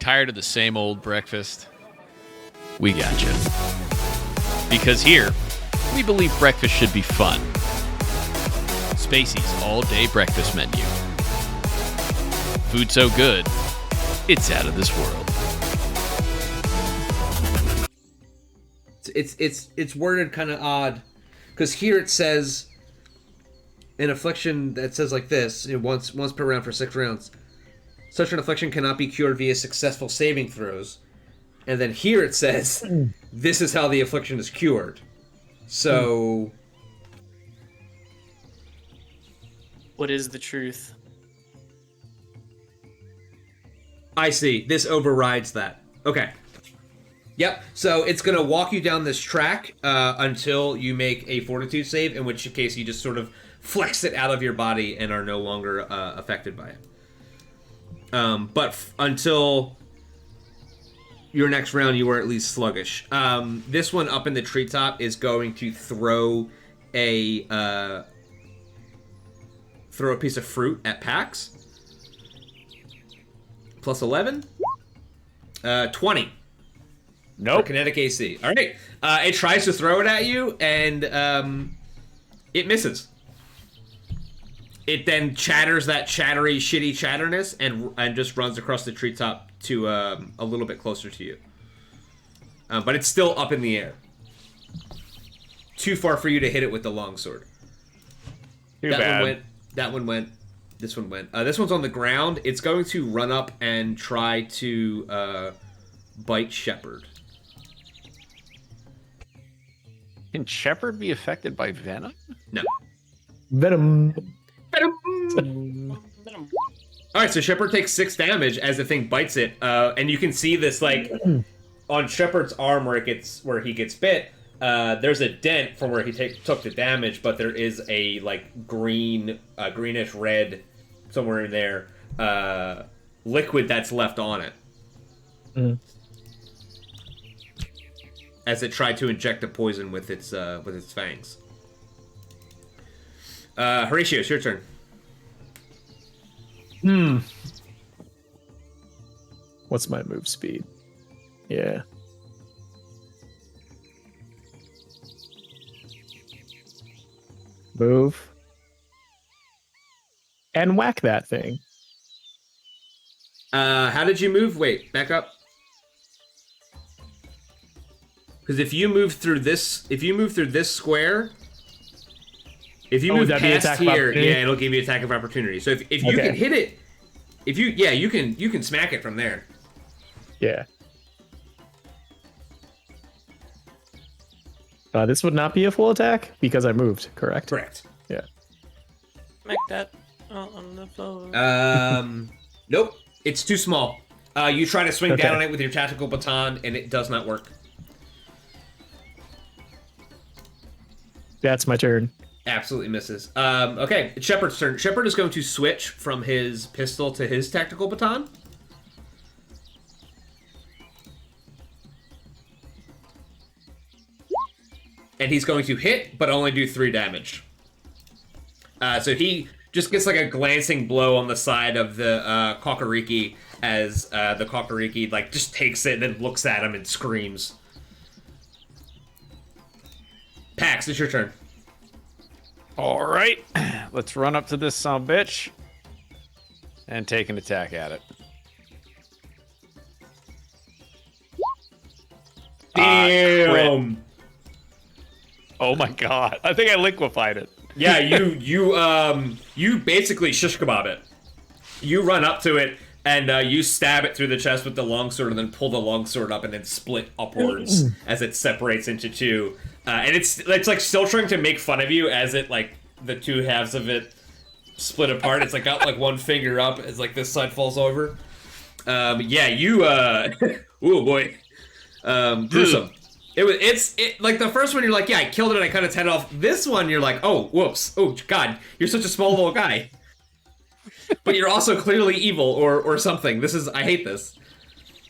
Tired of the same old breakfast? We got you. Because here, we believe breakfast should be fun. Spacey's all-day breakfast menu. Food so good, it's out of this world. It's worded kind of odd, because here it says an affliction that says like this: once per round for 6 rounds. Such an affliction cannot be cured via successful saving throws. And then here it says, this is how the affliction is cured. So... What is the truth? I see. This overrides that. Okay. Yep. So it's going to walk you down this track until you make a fortitude save, in which case you just sort of flex it out of your body and are no longer affected by it. But until your next round, you were at least sluggish. This one up in the treetop is going to throw a piece of fruit at Pax. Plus 11. 20. Nope. For kinetic AC. All right. It tries to throw it at you, and it misses. It then chatters that chattery, shitty chatterness and just runs across the treetop to a little bit closer to you. But it's still up in the air. Too far for you to hit it with the longsword. Too bad. That one went. This one went. This one's on the ground. It's going to run up and try to bite Shepard. Can Shepard be affected by venom? No. Venom. Alright, so Shepard takes 6 damage as the thing bites it, and you can see this, like, on Shepard's arm where he gets bit, there's a dent from where he took the damage, but there is a, like, greenish red, somewhere in there, liquid that's left on it. Mm. As it tried to inject a poison with its fangs. Horatio, it's your turn. What's my move speed? Yeah. Move. And whack that thing. How did you move? Wait, back up. Because if you move through this square, if you move past here, yeah, it'll give you attack of opportunity. So if you can hit it, you can smack it from there. Yeah. This would not be a full attack because I moved, correct? Correct. Yeah. Make that on the floor. Nope. It's too small. You try to swing down on it with your tactical baton, and it does not work. That's my turn. Absolutely misses. Okay, it's Shepard's turn. Shepard is going to switch from his pistol to his tactical baton. And he's going to hit, but only do 3 damage. So he just gets like a glancing blow on the side of the Kakariki as the Kakariki like just takes it and then looks at him and screams. Pax, it's your turn. All right, let's run up to this bitch and take an attack at it. Damn! Oh my god! I think I liquefied it. Yeah, you basically shish kebab it. You run up to it and you stab it through the chest with the longsword, and then pull the longsword up and then split upwards as it separates into 2. And it's like still trying to make fun of you as it like the 2 halves of it split apart. It's like got like one finger up as like this side falls over. Yeah, you ooh boy, gruesome. It's like the first one you're like, yeah, I killed it and I cut its head off. This one you're like, oh whoops, oh god, you're such a small little guy, but you're also clearly evil or something. I hate this.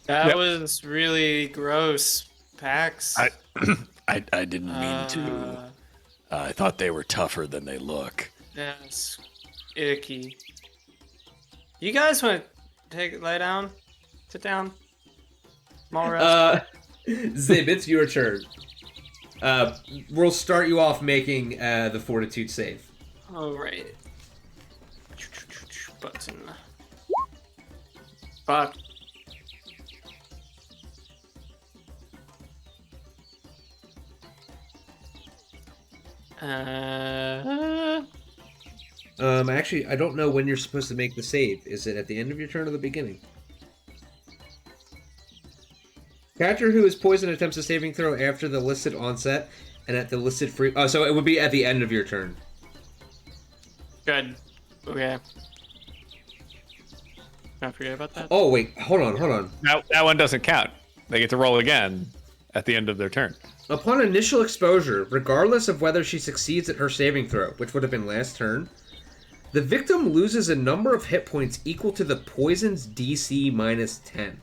That was really gross, Pax. I didn't mean to. I thought they were tougher than they look. That's icky. You guys want to lay down? Sit down. Small rest. Zib, it's your turn. We'll start you off making the fortitude save. All right. Button. Fuck. Actually, I don't know when you're supposed to make the save. Is it at the end of your turn or the beginning? Character who is poisoned attempts a saving throw after the listed onset and at the listed free. Oh, so it would be at the end of your turn. Good. Okay. Don't forget about that. Oh wait, hold on. That one doesn't count. They get to roll again at the end of their turn. Upon initial exposure, regardless of whether she succeeds at her saving throw, which would have been last turn, the victim loses a number of hit points equal to the poison's DC minus 10.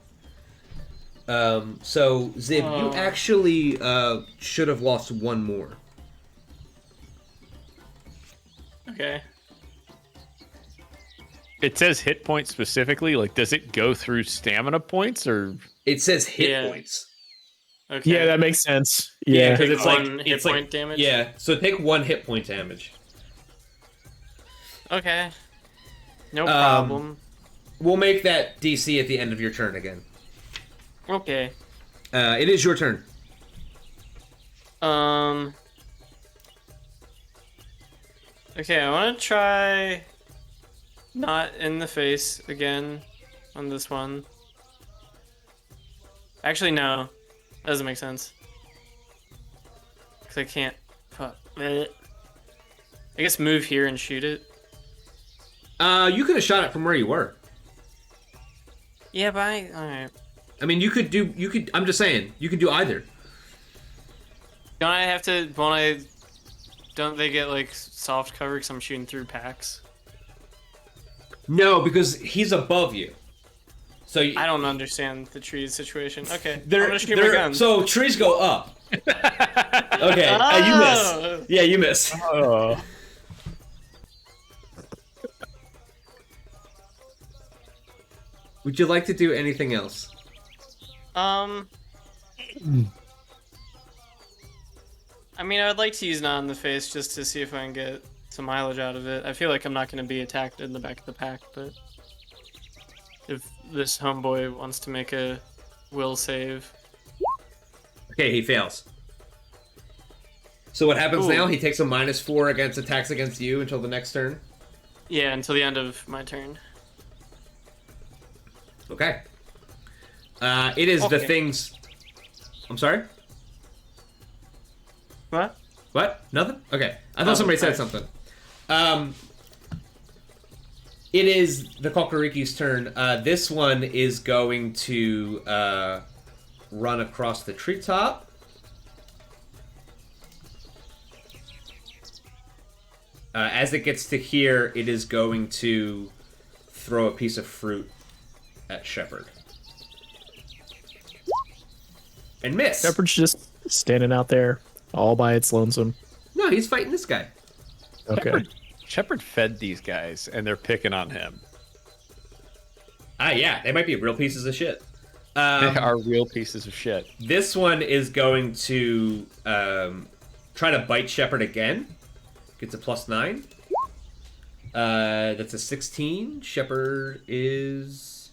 So, Zib, you actually should have lost one more. Okay. It says hit points specifically. Like, does it go through stamina points or? It says hit Yeah. points. Okay. Yeah, that makes sense. Yeah, Yeah. because it's like One hit point damage? Yeah, so take 1 hit point damage. Okay. No problem. We'll make that DC at the end of your turn again. Okay. It is your turn. Okay, I want to try not in the face again on this one. Actually, no. That doesn't make sense. Because I can't... Fuck. I guess move here and shoot it. You could have shot it from where you were. Yeah, but alright. I mean, I'm just saying, you could do either. Don't I have to... Don't they get, like, soft cover because I'm shooting through packs? No, because he's above you. So I don't understand the trees situation. Okay, I'm gonna shoot my gun. So trees go up. Okay, you miss. Yeah, you miss. Oh. Would you like to do anything else? I mean, I'd like to use not in the face just to see if I can get some mileage out of it. I feel like I'm not going to be attacked in the back of the pack, but if this homeboy wants to make a will save. Okay, he fails. So what happens Ooh. now? He takes a -4 against attacks against you until the next turn. Yeah, until the end of my turn. Okay. It is the Okay. things... I'm sorry? What? What? Nothing? Okay. I thought somebody said sorry. something. It is the Kokoriki's turn. This one is going to run across the treetop. As it gets to here, it is going to throw a piece of fruit at Shepard. And miss. Shepard's just standing out there all by its lonesome. No, he's fighting this guy. Okay. Shepard fed these guys, and they're picking on him. Yeah, they might be real pieces of shit. They are real pieces of shit. This one is going to try to bite Shepard again. Gets a +9. That's a 16. Shepard is...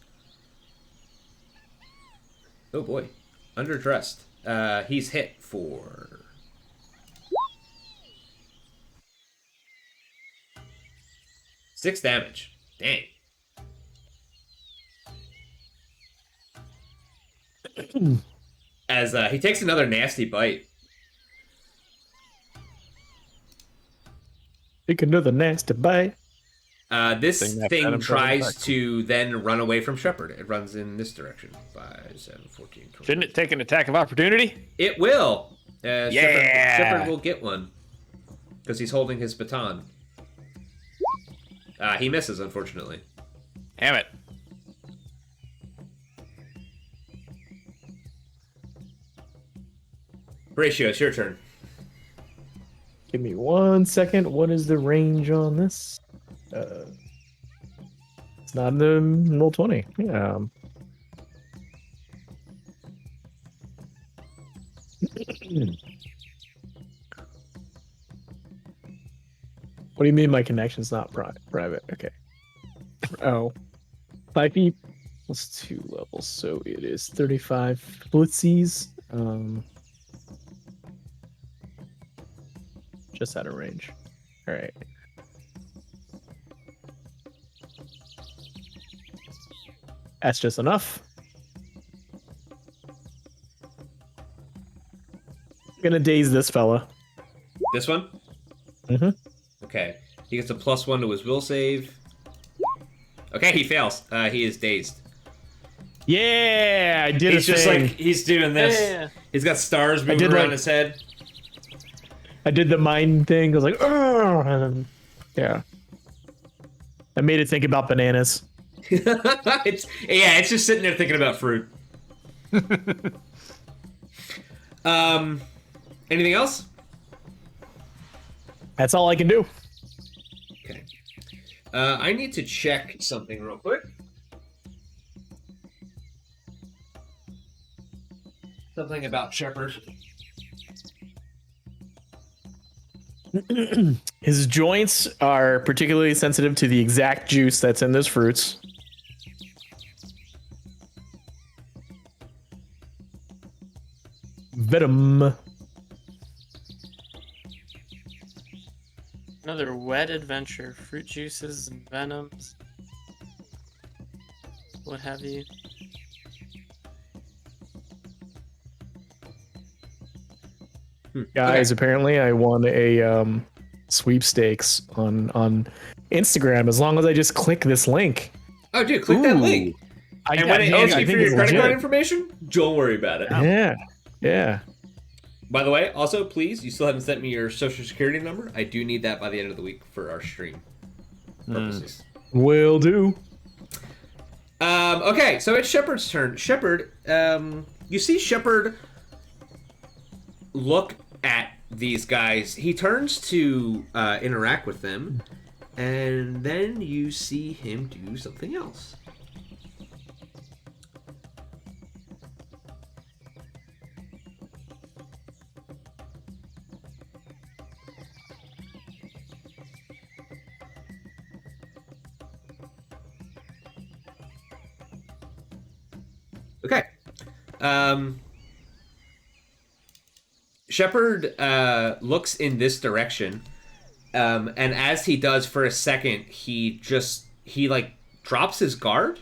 Oh boy. Underdressed. He's hit for... 6 damage. Dang. As he takes another nasty bite. Take another nasty bite. This Thing thing that tries back. to then run away from Shepard. It runs in this direction. 5, 7, 14, 20. Shouldn't it take an attack of opportunity? It will. Yeah. Shepard will get one because he's holding his baton. He misses, unfortunately. Damn it. Horatio, it's your turn. Give me 1 second. What is the range on this? It's not in the roll 20. Yeah. What do you mean my connection's not private? Okay. Oh. 5 feet plus 2 levels, so it is 35 footsies. Just out of range. All right. That's just enough. I'm gonna daze this fella. This one? Mm-hmm. Okay. He gets a +1 to his will save. Okay, he fails. He is dazed. Yeah, I did He's a just thing. like, he's doing this. Yeah. He's got stars moving around his head. I did the mind thing. I was like, oh, yeah. I made it think about bananas. It's just sitting there thinking about fruit. Anything else? That's all I can do. Okay. I need to check something real quick. Something about Shepard. His joints are particularly sensitive to the exact juice that's in those fruits. Venom. Another wet adventure. Fruit juices and venoms. What have you. Guys, apparently I won a sweepstakes on Instagram as long as I just click this link. Oh, dude, click that link. And when it asks you for your credit card information, don't worry about it. Yeah. By the way, also, please, you still haven't sent me your social security number. I do need that by the end of the week for our stream purposes. Will do. Okay, so it's Shepard's turn. Shepard, you see Shepard look at these guys. He turns to interact with them, and then you see him do something else. Okay. Shepard looks in this direction, and as he does for a second, he like drops his guard.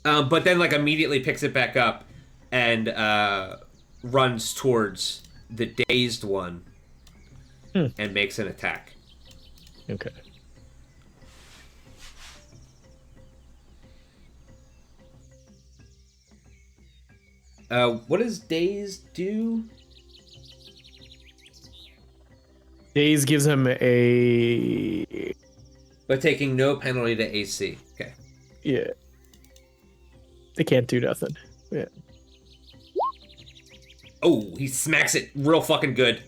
But then like immediately picks it back up and runs towards the dazed one and makes an attack. Okay. What does Daze do? Daze gives him a... But taking no penalty to AC. Okay. Yeah. They can't do nothing. Yeah. Oh, he smacks it real fucking good.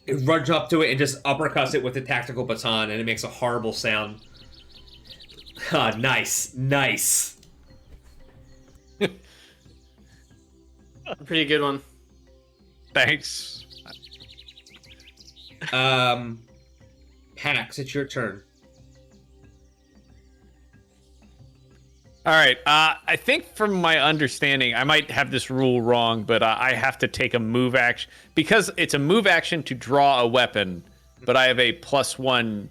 He runs up to it and just uppercuts it with the tactical baton, and it makes a horrible sound. Ah, nice. Nice. Pretty good one. Thanks. Pax, it's your turn. All right. I think from my understanding, I might have this rule wrong, but I have to take a move action because it's a move action to draw a weapon, but I have a +1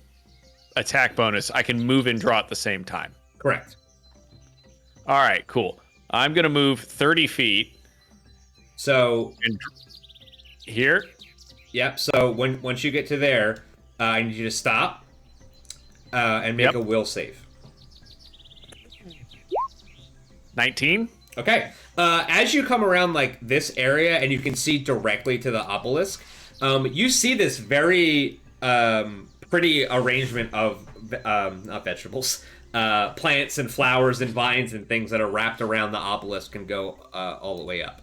attack bonus. I can move and draw at the same time. Correct. All right, cool. I'm going to move 30 feet. So Here? Yep, so once you get to there, I need you to stop and make a will save. 19? Okay. As you come around like this area and you can see directly to the obelisk, you see this very pretty arrangement of not vegetables, plants and flowers and vines and things that are wrapped around the obelisk and go all the way up.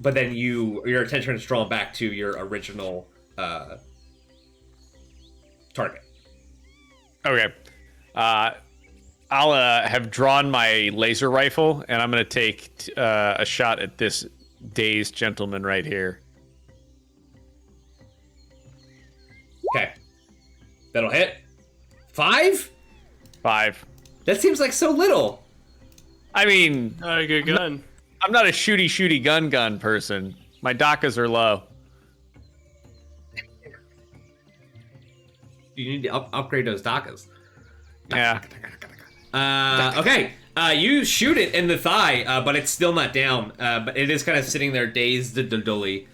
But then your attention is drawn back to your original target. Okay. I'll have drawn my laser rifle, and I'm going to take a shot at this dazed gentleman right here. Okay. That'll hit. 5? 5. That seems like so little. I mean, Not a good gun. I'm not a shooty gun person. My DACAs are low. You need to upgrade those DACAs. Yeah. Okay. You shoot it in the thigh, but it's still not down. But it is kind of sitting there dazed. Dully.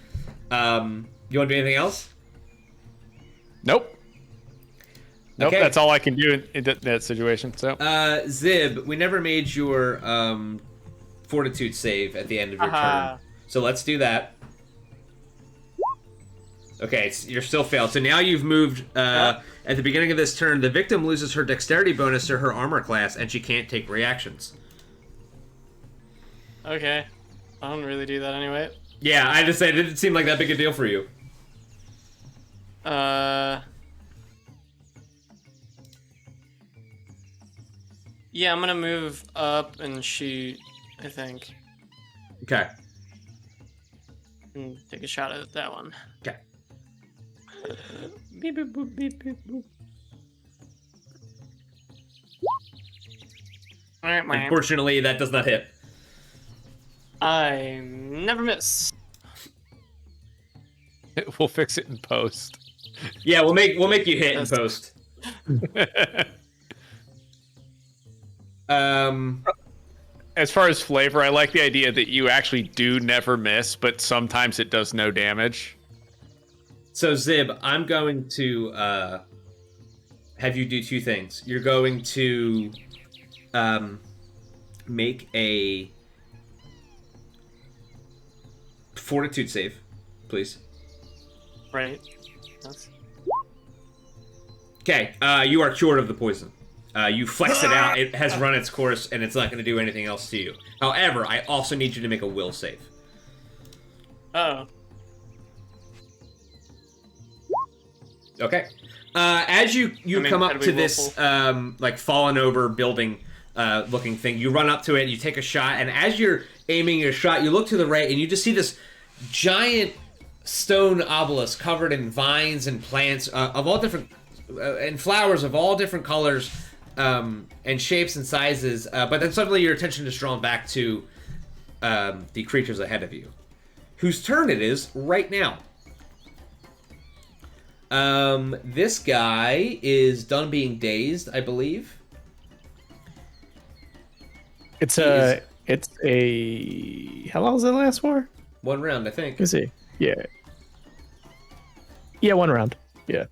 You want to do anything else? Nope. Nope, Okay. that's all I can do in that situation. So Zib, we never made your fortitude save at the end of your turn. So let's do that. Okay, you're still failed. So now you've moved. At the beginning of this turn, the victim loses her dexterity bonus to her armor class, and she can't take reactions. Okay. I don't really do that anyway. Yeah, I just said it didn't seem like that big a deal for you. Yeah, I'm gonna move up and shoot, I think. Okay. And take a shot at that one. Okay. Beep, beep, boop, beep, beep, boop. Alright, man. Unfortunately, that does not hit. I never miss. we'll fix it in post. Yeah, we'll make you hit in That's- post. As far as flavor, I like the idea that you actually do never miss, but sometimes it does no damage. So Zib, I'm going to have you do two things. You're going to make a fortitude save, please. Right. That's... Okay, you are cured of the poison. You flex it out, it has run its course, and it's not going to do anything else to you. However, I also need you to make a will save. Uh-oh. Okay. As you come up to this like fallen over building looking thing, you run up to it, you take a shot, and as you're aiming your shot, you look to the right, and you just see this giant stone obelisk covered in vines and plants of all different and flowers of all different colors and shapes and sizes. But then suddenly your attention is drawn back to the creatures ahead of you, whose turn it is right now. This guy is done being dazed, I believe. It's a how long does it last for? 1 round, I think. Is it? Yeah. Yeah, 1 round. Yeah.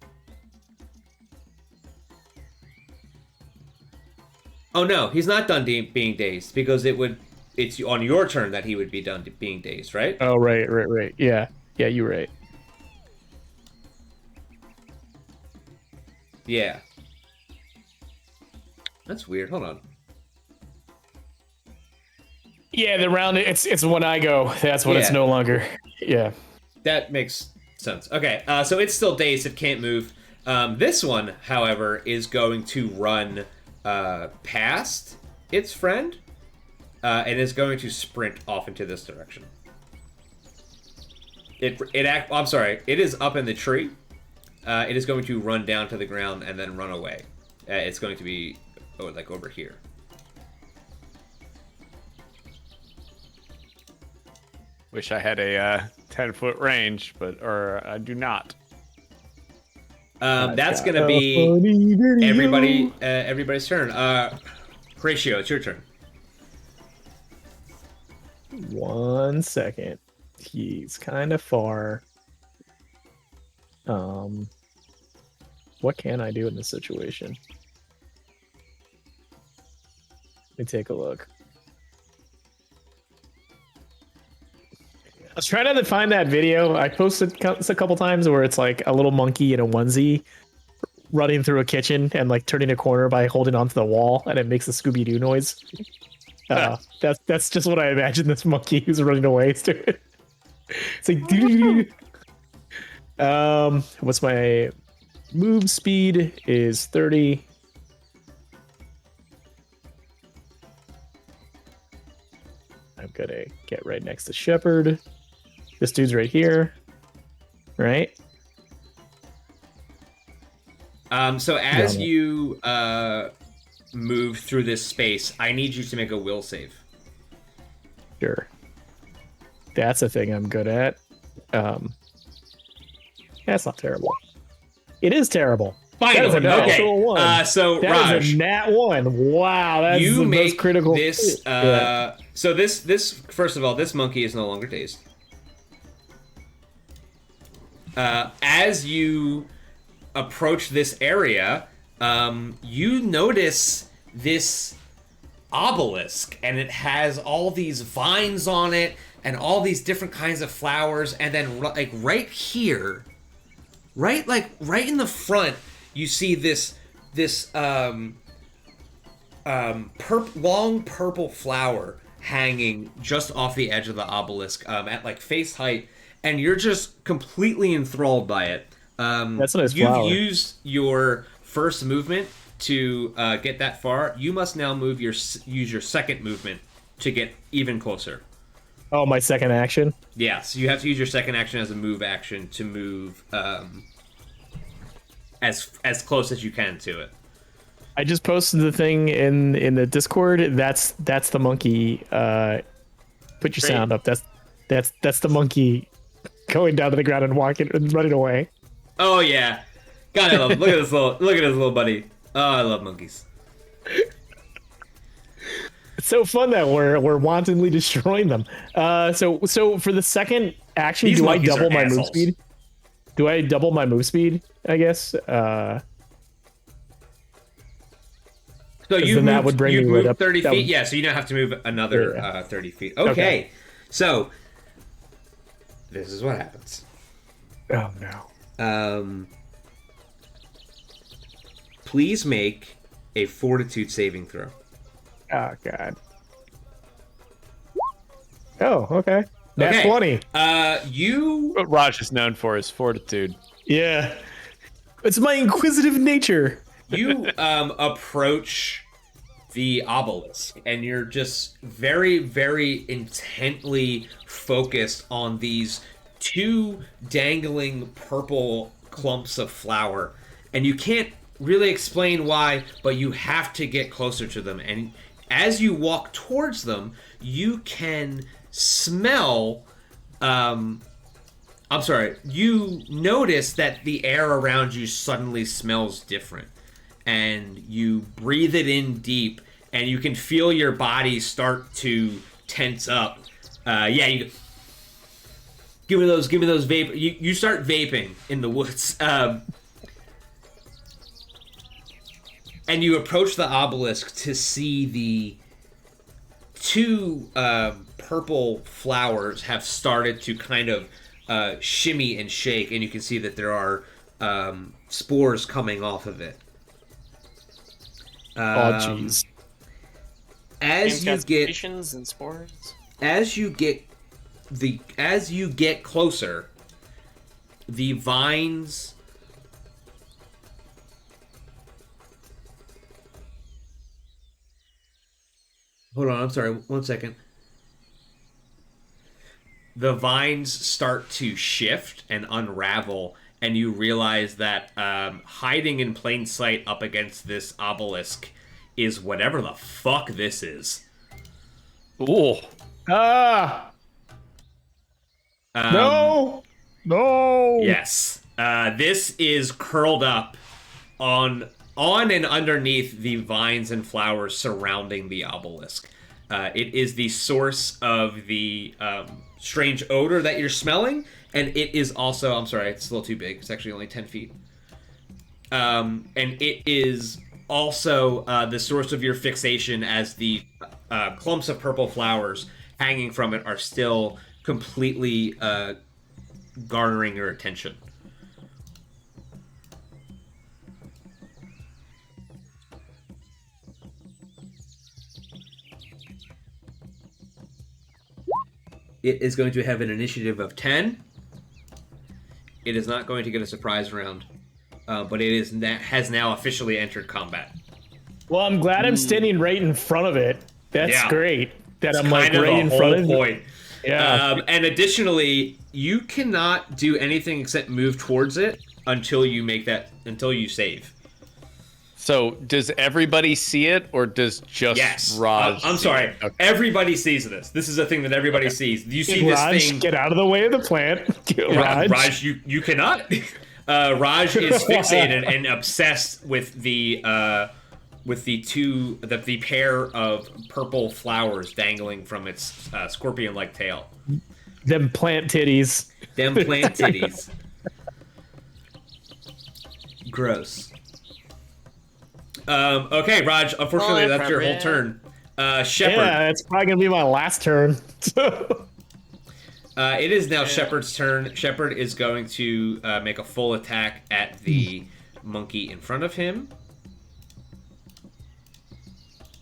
Oh no, he's not done being dazed because it's on your turn that he would be done being dazed, right? Oh, right. Yeah. Yeah, you're right. Yeah. That's weird. Hold on. Yeah, the round it's when I go. That's when it's Yeah. no longer. Yeah. That makes sense. Okay, so it's still dazed. It can't move. This one, however, is going to run past its friend and is going to sprint off into this direction. I'm sorry. It is up in the tree. It is going to run down to the ground and then run away. It's going to be like over here. Wish I had a 10-foot range, but I do not. That's going to be everybody's turn. Horatio, it's your turn. 1 second. He's kind of far. What can I do in this situation? Let me take a look. I was trying to find that video. I posted a couple times where it's like a little monkey in a onesie running through a kitchen and like turning a corner by holding onto the wall, and it makes a Scooby-Doo noise. That's just what I imagine this monkey who's running away is doing. It's like doo-doo-doo. What's my move speed is 30. I'm gonna get right next to Shepherd. This dude's right here, right? So as Yeah. you move through this space, I need you to make a will save. Sure. That's a thing I'm good at. That's not terrible. It is terrible. That is Finally, a okay. natural one. So That Raj, is a nat one. Wow, that's you the make most critical. this. Yeah. So this first of all, this monkey is no longer dazed. As you approach this area, you notice this obelisk, and it has all these vines on it and all these different kinds of flowers, and then like right here, right in the front, you see this long purple flower hanging just off the edge of the obelisk at like face height, and you're just completely enthralled by it. That's a nice You've flower. used your first movement to get that far. You must now use your second movement to get even closer. Oh, my second action. Yes, you have to use your second action as a move action to move as close as you can to it. I just posted the thing in the Discord. That's the monkey. Put your Great. sound up. That's the monkey going down to the ground and walking and running away. Oh yeah, God, I love it. Look at this little buddy. Oh, I love monkeys. It's so fun that we're wantonly destroying them. So for the second action, These do I monkeys double are my move assholes. speed? Do I double my move speed? I guess. So you then that would bring me right moved up. 30 That feet. would- Yeah, so you now have to move another Yeah. 30 feet. Okay. Okay. So this is what happens. Oh no. Please make a fortitude saving throw. Oh god. Oh, okay. That's Okay. 20. You What Raj is known for is fortitude. Yeah. It's my inquisitive nature. approach the obelisk, and you're just very, very intently focused on these two dangling purple clumps of flower, and you can't really explain why, but you have to get closer to them. And as you walk towards them, you can smell you notice that the air around you suddenly smells different, and you breathe it in deep, and you can feel your body start to tense up. You give me those vape. You start vaping in the woods, and you approach the obelisk to see the two purple flowers have started to kind of shimmy and shake, and you can see that there are spores coming off of it. Oh jeez. As you get Concentrations and spores. as you get closer, the vines hold on, I'm sorry, 1 second. The vines start to shift and unravel, and you realize that hiding in plain sight up against this obelisk is whatever the fuck this is. Ooh. Ah! No! No! Yes. This is curled up on and underneath the vines and flowers surrounding the obelisk. It is the source of the strange odor that you're smelling, and it is also, I'm sorry, it's a little too big. It's actually only 10 feet. And it is also the source of your fixation, as the clumps of purple flowers hanging from it are still completely garnering your attention. It is going to have an initiative of 10. It is not going to get a surprise round, but it has now officially entered combat. Well, I'm glad I'm standing right in front of it. That's Yeah. great. that It's I'm like kind of right the in whole front of. point. Yeah. And additionally, you cannot do anything except move towards it until you save. So does everybody see it, or does just Yes. Raj? I'm see sorry. it? Okay. Everybody sees this. This is a thing that everybody sees. You see this Raj, thing. get out of the way of the plant. Raj. Raj, you cannot. Raj is fixated and obsessed with the pair of purple flowers dangling from its scorpion-like tail. Them plant titties. Them plant titties. Gross. Okay, Raj. Unfortunately, Oh, that's your whole turn. Shepard. Yeah, it's probably gonna be my last turn. It is now Shepard's turn. Shepard is going to make a full attack at the monkey in front of him.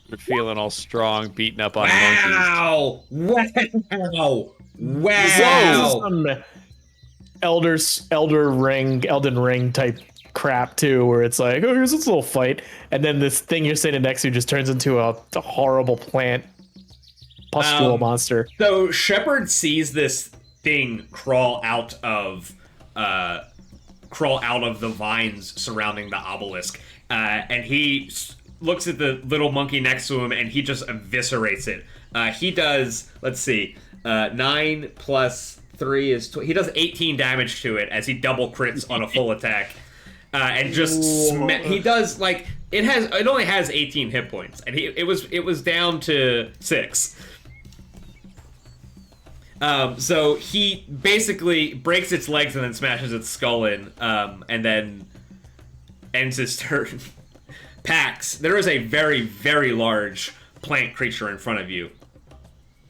You're feeling all strong, beating up on monkeys. Wow! Wow! This Wow! is some Elden Ring type crap too, where it's like, oh, here's this little fight, and then this thing you're sitting next to just turns into a horrible plant pustule monster. So Shepard sees this thing crawl out of the vines surrounding the obelisk, and he looks at the little monkey next to him, and he just eviscerates it. He does, let's see, 9 plus 3 is he does 18 damage to it as he double crits on a full attack, and just he does like it only has 18 hit points, and it was down to 6. So he basically breaks its legs and then smashes its skull in, and then ends his turn. Pax, there is a very, very large plant creature in front of you.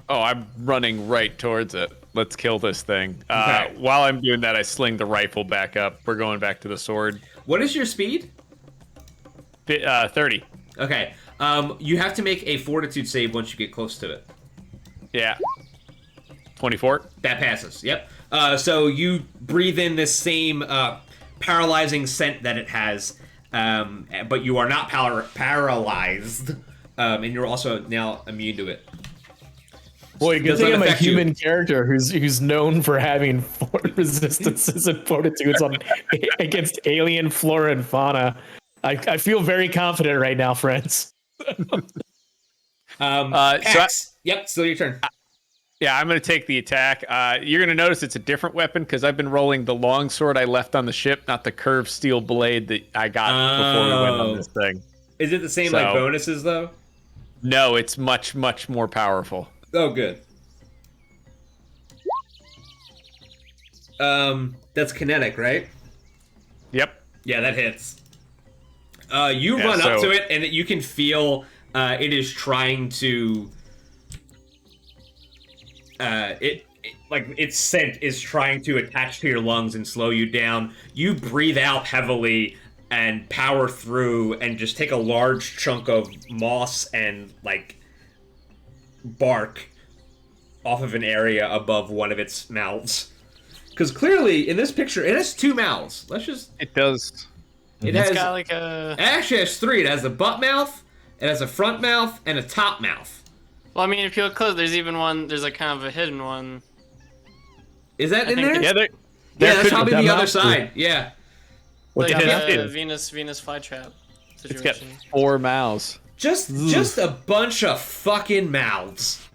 Oh, I'm running right towards it. Let's kill this thing. Okay. While I'm doing that, I sling the rifle back up. We're going back to the sword. What is your speed? 30. Okay. You have to make a fortitude save once you get close to it. Yeah. 24. That passes. Yep. So you breathe in this same paralyzing scent that it has, but you are not paralyzed, and you're also now immune to it. Boy, good Does thing not I'm a affect you. human character who's known for having resistances and fortitudes against alien flora and fauna. I feel very confident right now, friends. Pax. Yep. Still your turn. Yeah, I'm going to take the attack. You're going to notice it's a different weapon because I've been rolling the long sword I left on the ship, not the curved steel blade that I got before we went on this thing. Is it the same So- like bonuses though? No, it's much, much more powerful. Oh, good. That's kinetic, right? Yep. Yeah, that hits. You run up to it, and you can feel it is trying to. Its scent is trying to attach to your lungs and slow you down. You breathe out heavily and power through, and just take a large chunk of moss and bark off of an area above one of its mouths. Because clearly, in this picture, it has 2 mouths. It does. It's got like a. It actually has 3. It has a butt mouth, it has a front mouth, and a top mouth. Well, I mean, if you look close, there's even one. There's like kind of a hidden one. Is that in think there? Yeah, Yeah, that's could- probably that the other mouth- side. Yeah. What Like the has hell? a Venus flytrap It's got situation. 4 mouths. Just a bunch of fucking mouths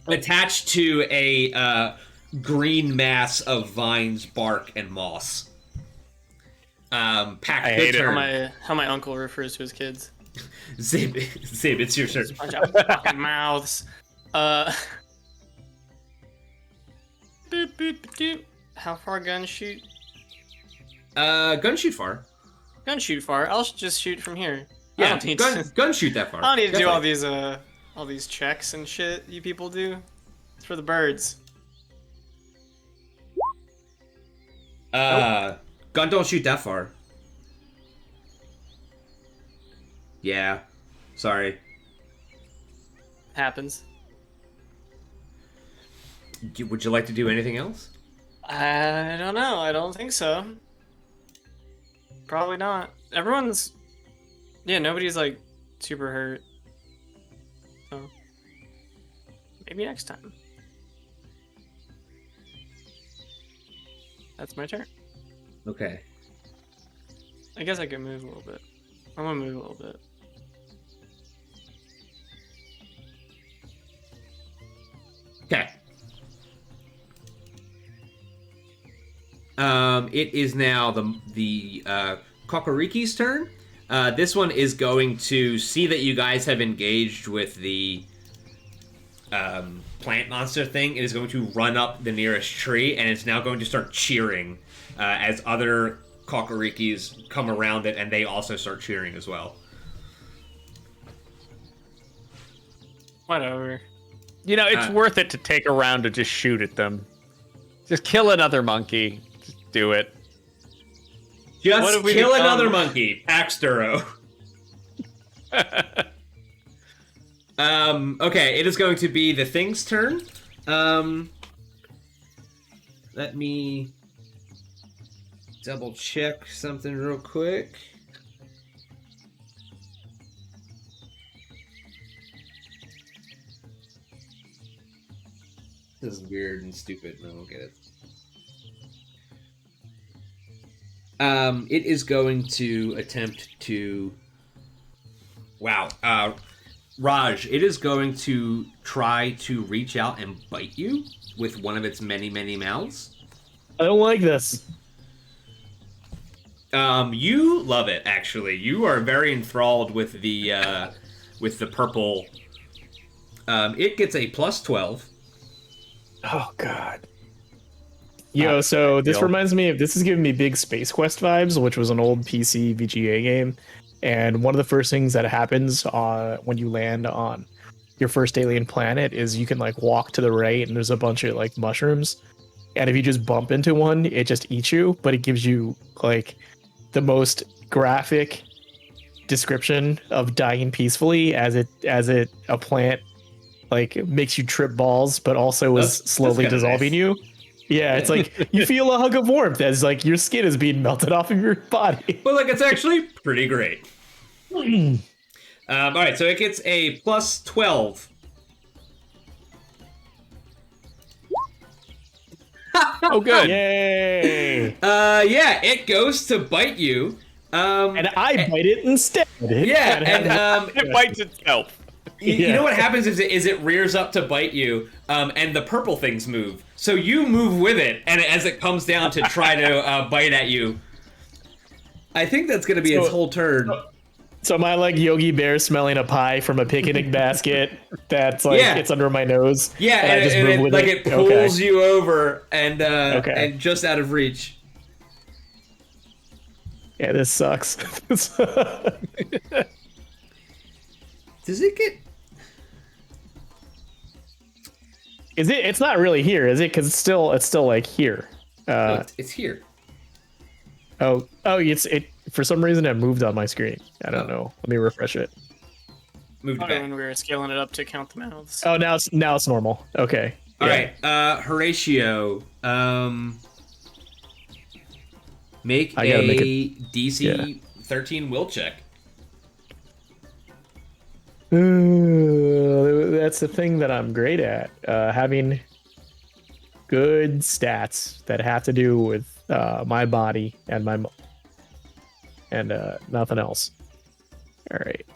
attached to a green mass of vines, bark, and moss. Pack, I good hate it. turn. How my uncle refers to his kids. Zib, it's your turn. Bunch of fucking mouths. Boop, boop, boop, doop. How far guns shoot? Gun shoot far. Gun shoot far. I'll just shoot from here. I Yeah, don't need gun shoot that far. I don't need to do Definitely. all these checks and shit you people do. It's for the birds. Gun don't shoot that far. Yeah. Sorry. Happens. Would you like to do anything else? I don't know. I don't think so. Probably not. Everyone's. Yeah, nobody's like super hurt. So. Maybe next time. That's my turn. Okay. I guess I could move a little bit. I'm gonna move a little bit. Okay. It is now the Kokoriki's turn. This one is going to see that you guys have engaged with the plant monster thing. It is going to run up the nearest tree, and it's now going to start cheering as other Kokorikis come around it, and they also start cheering as well. Whatever. You know, it's worth it to take a round to just shoot at them. Just kill another monkey. Just do it. Just kill another monkey, Paxduro. Okay, it is going to be the thing's turn. Let me double check something real quick. This is weird and stupid, and I don't get it. It is going to attempt to... Wow. Raj, it is going to try to reach out and bite you with one of its many, many mouths. I don't like this. You love it, actually. You are very enthralled with the purple. It gets a +12. Oh God. Yo, so this reminds me of, this is giving me big Space Quest vibes, which was an old PC VGA game. And one of the first things that happens when you land on your first alien planet is you can like walk to the right and there's a bunch of like mushrooms. And if you just bump into one, it just eats you, but it gives you like the most graphic description of dying peacefully as a plant like makes you trip balls, but also is slowly dissolving nice. you. Yeah, it's like you feel a hug of warmth as like your skin is being melted off of your body. But like, it's actually pretty great. All right, so it gets a +12. Oh, good. Yay! Yeah, it goes to bite you. And I bite it instead. Yeah, and It bites itself. you know what happens is it rears up to bite you, and the purple things move. So you move with it, and as it comes down to try to bite at you, I think that's going to be its whole turn. So am I like Yogi Bear smelling a pie from a picnic basket that's like it's under my nose? Yeah, and I just move with like it? it pulls you over and and just out of reach. Yeah, this sucks. Does it get? Is it? It's not really here, is it? Because it's still like here. No, it's here. Oh, it. For some reason, it moved on my screen. I don't know. Let me refresh it. Moved Oh, back. when we were scaling it up to count the mouths. Oh, now it's normal. Okay. All right, Horatio. Make I gotta a make it- DC 13 will check. Ooh, that's the thing that I'm great at. Having good stats that have to do with my body and nothing else. All right.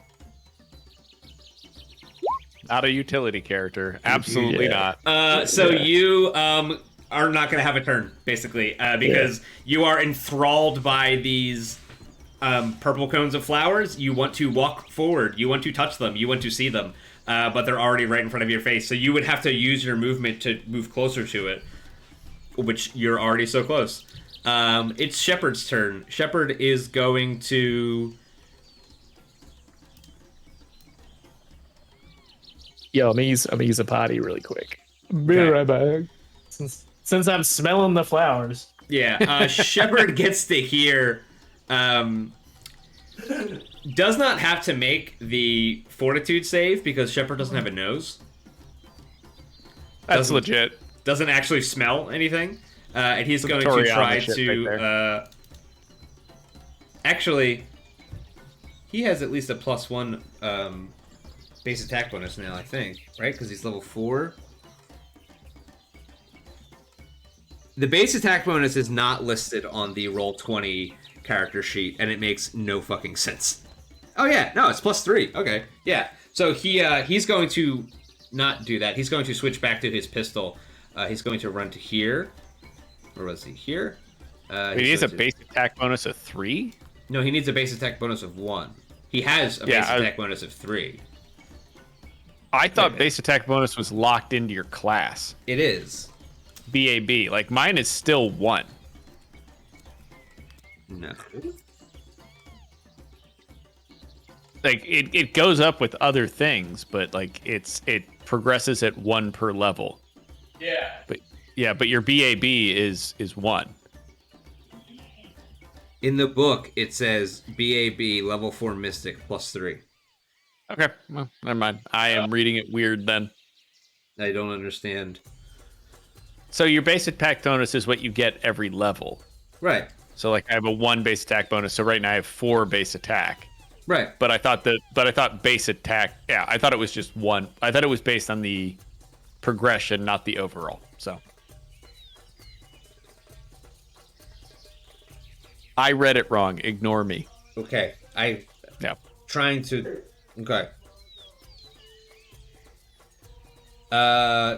Not a utility character. Absolutely not. So you are not going to have a turn, basically, because you are enthralled by these purple cones of flowers. You want to walk forward. You want to touch them. You want to see them. But they're already right in front of your face. So you would have to use your movement to move closer to it, which you're already so close. It's Shepard's turn. Shepard is going to... Yo, I'm gonna use a potty really quick. Be right back. Since I'm smelling the flowers. Yeah, Shepard gets to hear... does not have to make the fortitude save because Shepard doesn't have a nose. That's legit. Doesn't actually smell anything. And he's going to Toriyama try shit to... right actually, he has at least a +1 base attack bonus now, I think, right? Because he's level 4. The base attack bonus is not listed on the Roll20 character sheet, and it makes no fucking sense. Oh yeah, no, it's +3. Okay, yeah. So he's going to not do that. He's going to switch back to his pistol. He's going to run to here. Where was he? Here. He needs a base attack bonus of 3. No, he needs a base attack bonus of 1. He has a base attack bonus of 3. I thought base attack bonus was locked into your class. It is. BAB. Like, mine is still 1. No. Like, it goes up with other things, but, like, it progresses at 1 per level. Yeah. But your BAB is 1. In the book, it says BAB level 4 Mystic +3. Okay, well, never mind. I am reading it weird then. I don't understand. So your base attack bonus is what you get every level. Right. So like I have a 1 base attack bonus. So right now I have 4 base attack. Right. But I thought base attack. Yeah, I thought it was just 1. I thought it was based on the progression, not the overall. So I read it wrong. Ignore me. Okay. Yeah. Trying to. Okay.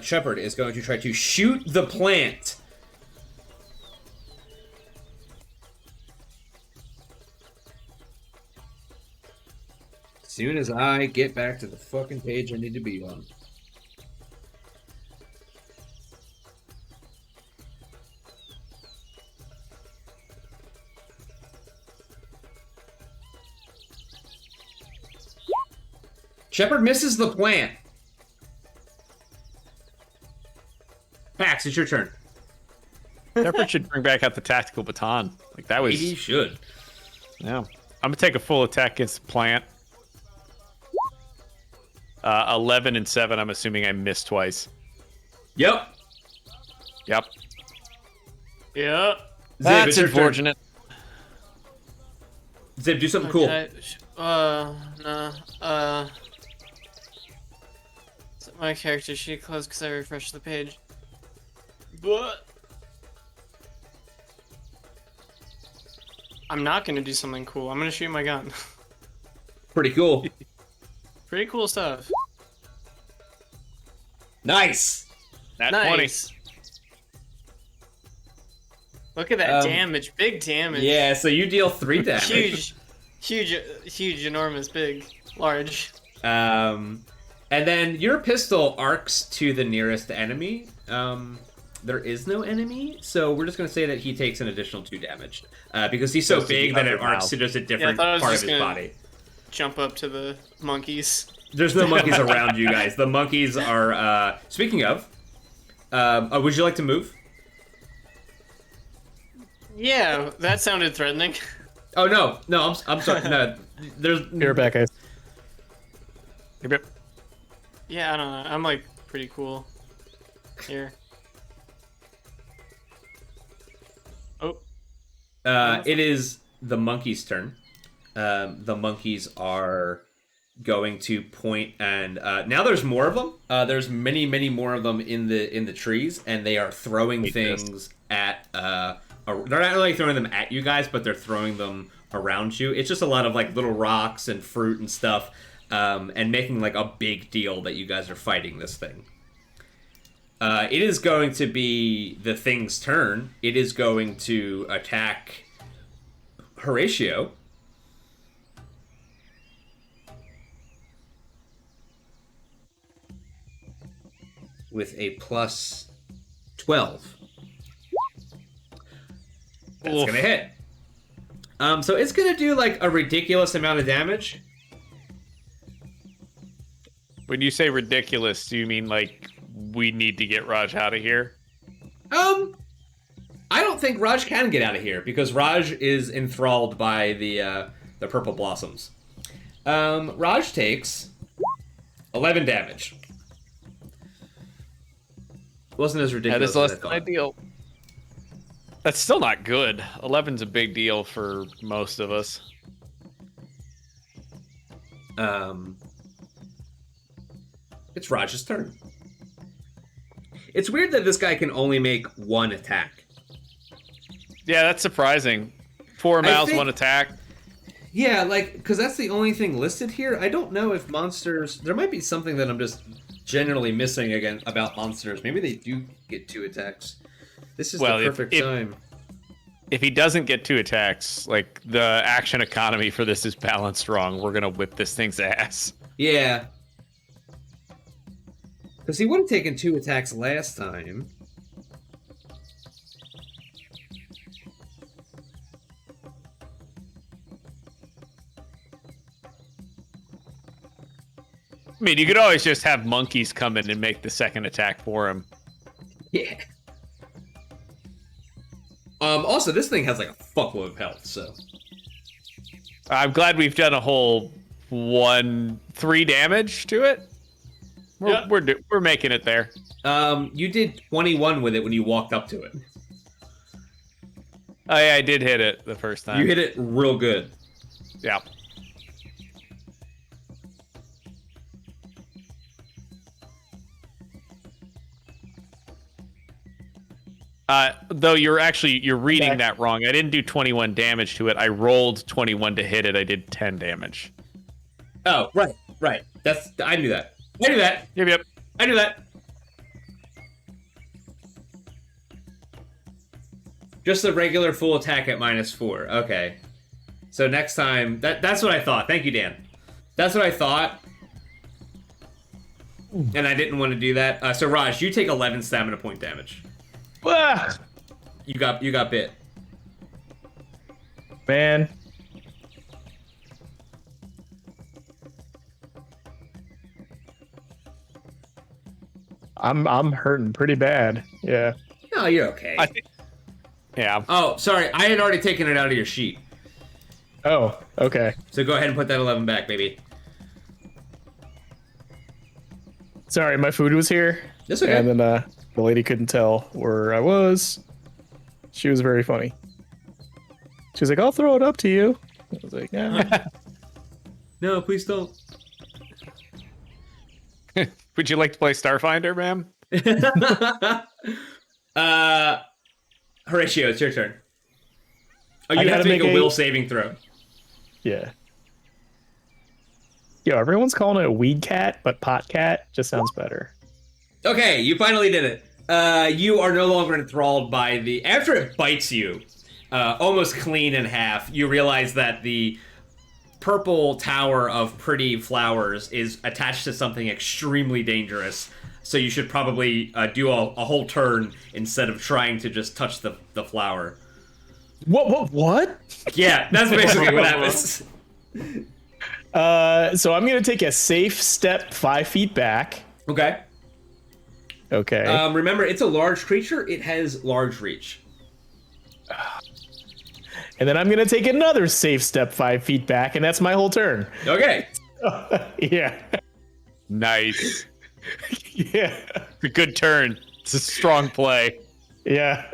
Shepard is going to try to shoot the plant. As soon as I get back to the fucking page I need to be on. Shepard misses the plant. Pax, it's your turn. Shepard should bring back out the tactical baton. Like that was. He should. Yeah. I'm gonna take a full attack against the plant. 11 and 7. I'm assuming I missed twice. Yep. Yep. Yeah. That's unfortunate. Zib, do something cool. No. My character sheet closed because I refreshed the page. But I'm not gonna do something cool. I'm gonna shoot my gun. Pretty cool. Pretty cool stuff. Nice. That Nice. 20. Look at that damage. Big damage. Yeah, so you deal 3 damage. Huge, enormous, big, large. And then your pistol arcs to the nearest enemy. There is no enemy, so we're just going to say that he takes an additional 2 damage. Because he's so big that it arcs to just a different part of his body. Jump up to the monkeys. There's no monkeys around you guys. The monkeys are, speaking of, would you like to move? Yeah, that sounded threatening. Oh, no, I'm sorry. No, there's... You're back, guys. Yeah, I don't know. I'm like pretty cool. Here. Oh. It is the monkey's turn. The monkeys are going to point, and now there's more of them. There's many more of them in the trees, and they are throwing things at. They're not really throwing them at you guys, but they're throwing them around you. It's just a lot of like little rocks and fruit and stuff, and making like a big deal that you guys are fighting this thing. It is going to be the thing's turn. It is going to attack Horatio. With a plus 12. That's going to hit. So it's going to do like a ridiculous amount of damage. When you say ridiculous, do you mean like we need to get Raj out of here? I don't think Raj can get out of here because Raj is enthralled by the purple blossoms. Raj takes 11 damage. Wasn't as ridiculous. That is less than ideal. That's still not good. 11's a big deal for most of us. It's Raj's turn. It's weird that this guy can only make one attack. Yeah, that's surprising. 4 mouths, 1 attack. Yeah, like, because that's the only thing listed here. I don't know if monsters... There might be something that I'm just generally missing again about monsters. Maybe they do get 2 attacks. This is the perfect time. If he doesn't get 2 attacks, like, the action economy for this is balanced wrong. We're going to whip this thing's ass. Yeah. Because he would have taken 2 attacks last time. I mean, you could always just have monkeys come in and make the second attack for him. Yeah. Also, this thing has like a fuckload of health, so. I'm glad we've done a whole 3 damage to it. We're making it there. You did 21 with it when you walked up to it. Oh yeah, I did hit it the first time. You hit it real good. Yeah. Though you're reading that wrong. I didn't do 21 damage to it. I rolled 21 to hit it. I did 10 damage. Oh, right. I knew that. Yep. I knew that. Just the regular full attack at -4. Okay. So next time, that's what I thought. Thank you, Dan. That's what I thought. And I didn't want to do that. So Raj, you take 11 stamina point damage. Ah, You got bit. man. I'm hurting pretty bad. Yeah. No, you're okay. Yeah. Oh, sorry. I had already taken it out of your sheet. Oh, okay. So go ahead and put that 11 back, baby. Sorry, my food was here. That's okay. And then the lady couldn't tell where I was. She was very funny. She was like, "I'll throw it up to you." I was like, "Yeah." No, please don't. Would you like to play Starfinder, ma'am? Horatio, it's your turn. Oh, I you have gotta to make a make will saving throw. Yeah. Yo, everyone's calling it a weed cat, but pot cat just sounds better. Okay, you finally did it. You are no longer enthralled by the... After it bites you, almost clean in half, you realize that the purple tower of pretty flowers is attached to something extremely dangerous. So you should probably do a whole turn instead of trying to just touch the flower. What? Yeah, that's basically what happens. So I'm gonna take a safe step 5 feet back. Okay. Okay. Remember, it's a large creature. It has large reach. And then I'm gonna take another safe step 5 feet back, and that's my whole turn. Okay. Yeah. Nice. Yeah. It's a good turn. It's a strong play. Yeah.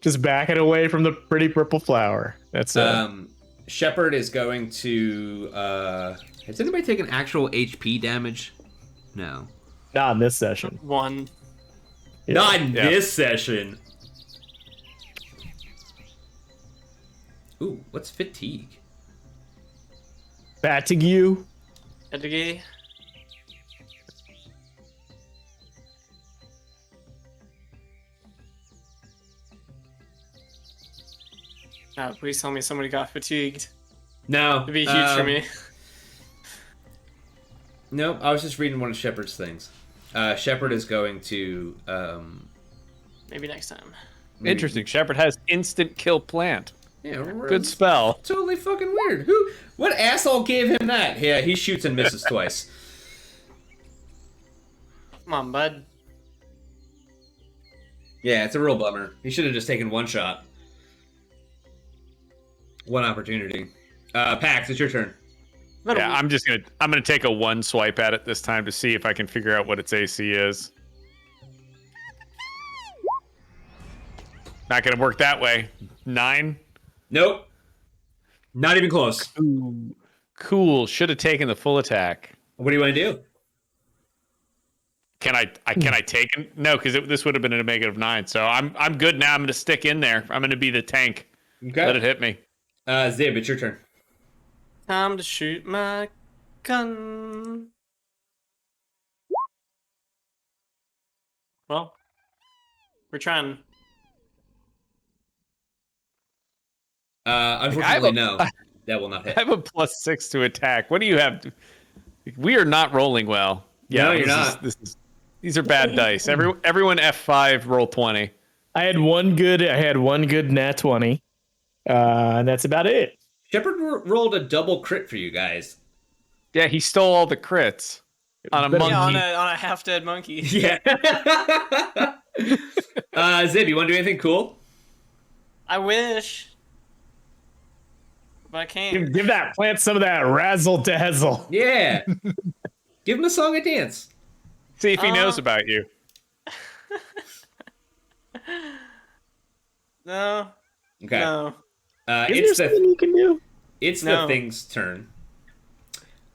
Just backing away from the pretty purple flower. That's Shepard is going to... has anybody taken actual HP damage? No. not in this session. 1. Yeah. Not in this session. Ooh, what's fatigue? Fatigue. Edgy. Please tell me somebody got fatigued. No. It'd be huge for me. Nope, I was just reading one of Shepard's things. Shepard is going to... Maybe next time. Interesting. Shepard has instant kill plant. Yeah, Good spell. Totally fucking weird. What asshole gave him that? Yeah, he shoots and misses twice. Come on, bud. Yeah, it's a real bummer. He should have just taken one shot. One opportunity. Pax, it's your turn. Yeah, I'm gonna take a 1 swipe at it this time to see if I can figure out what its AC is. Not gonna work that way. 9. Nope. Not even close. Ooh, cool. Should have taken the full attack. What do you want to do? Can I take it? No, because this would have been a -9. So I'm good now. I'm going to stick in there. I'm going to be the tank. Okay. Let it hit me. Zib, it's your turn. Time to shoot my gun. Well, we're trying. Unfortunately, no. That will not hit. I have a +6 to attack. What do you have? We are not rolling well. Yeah, No, you're not. These are bad dice. Everyone F5 roll 20. I had one good nat 20. And that's about it. Shepard rolled a double crit for you guys. Yeah, he stole all the crits on a monkey. Yeah, on a half-dead monkey. Yeah. Zib, you want to do anything cool? I wish. But I can't. Give that plant some of that razzle dazzle. Yeah. Give him a song and dance. See if he knows about you. No. Okay. No. Is there something you can do? It's No. the thing's turn.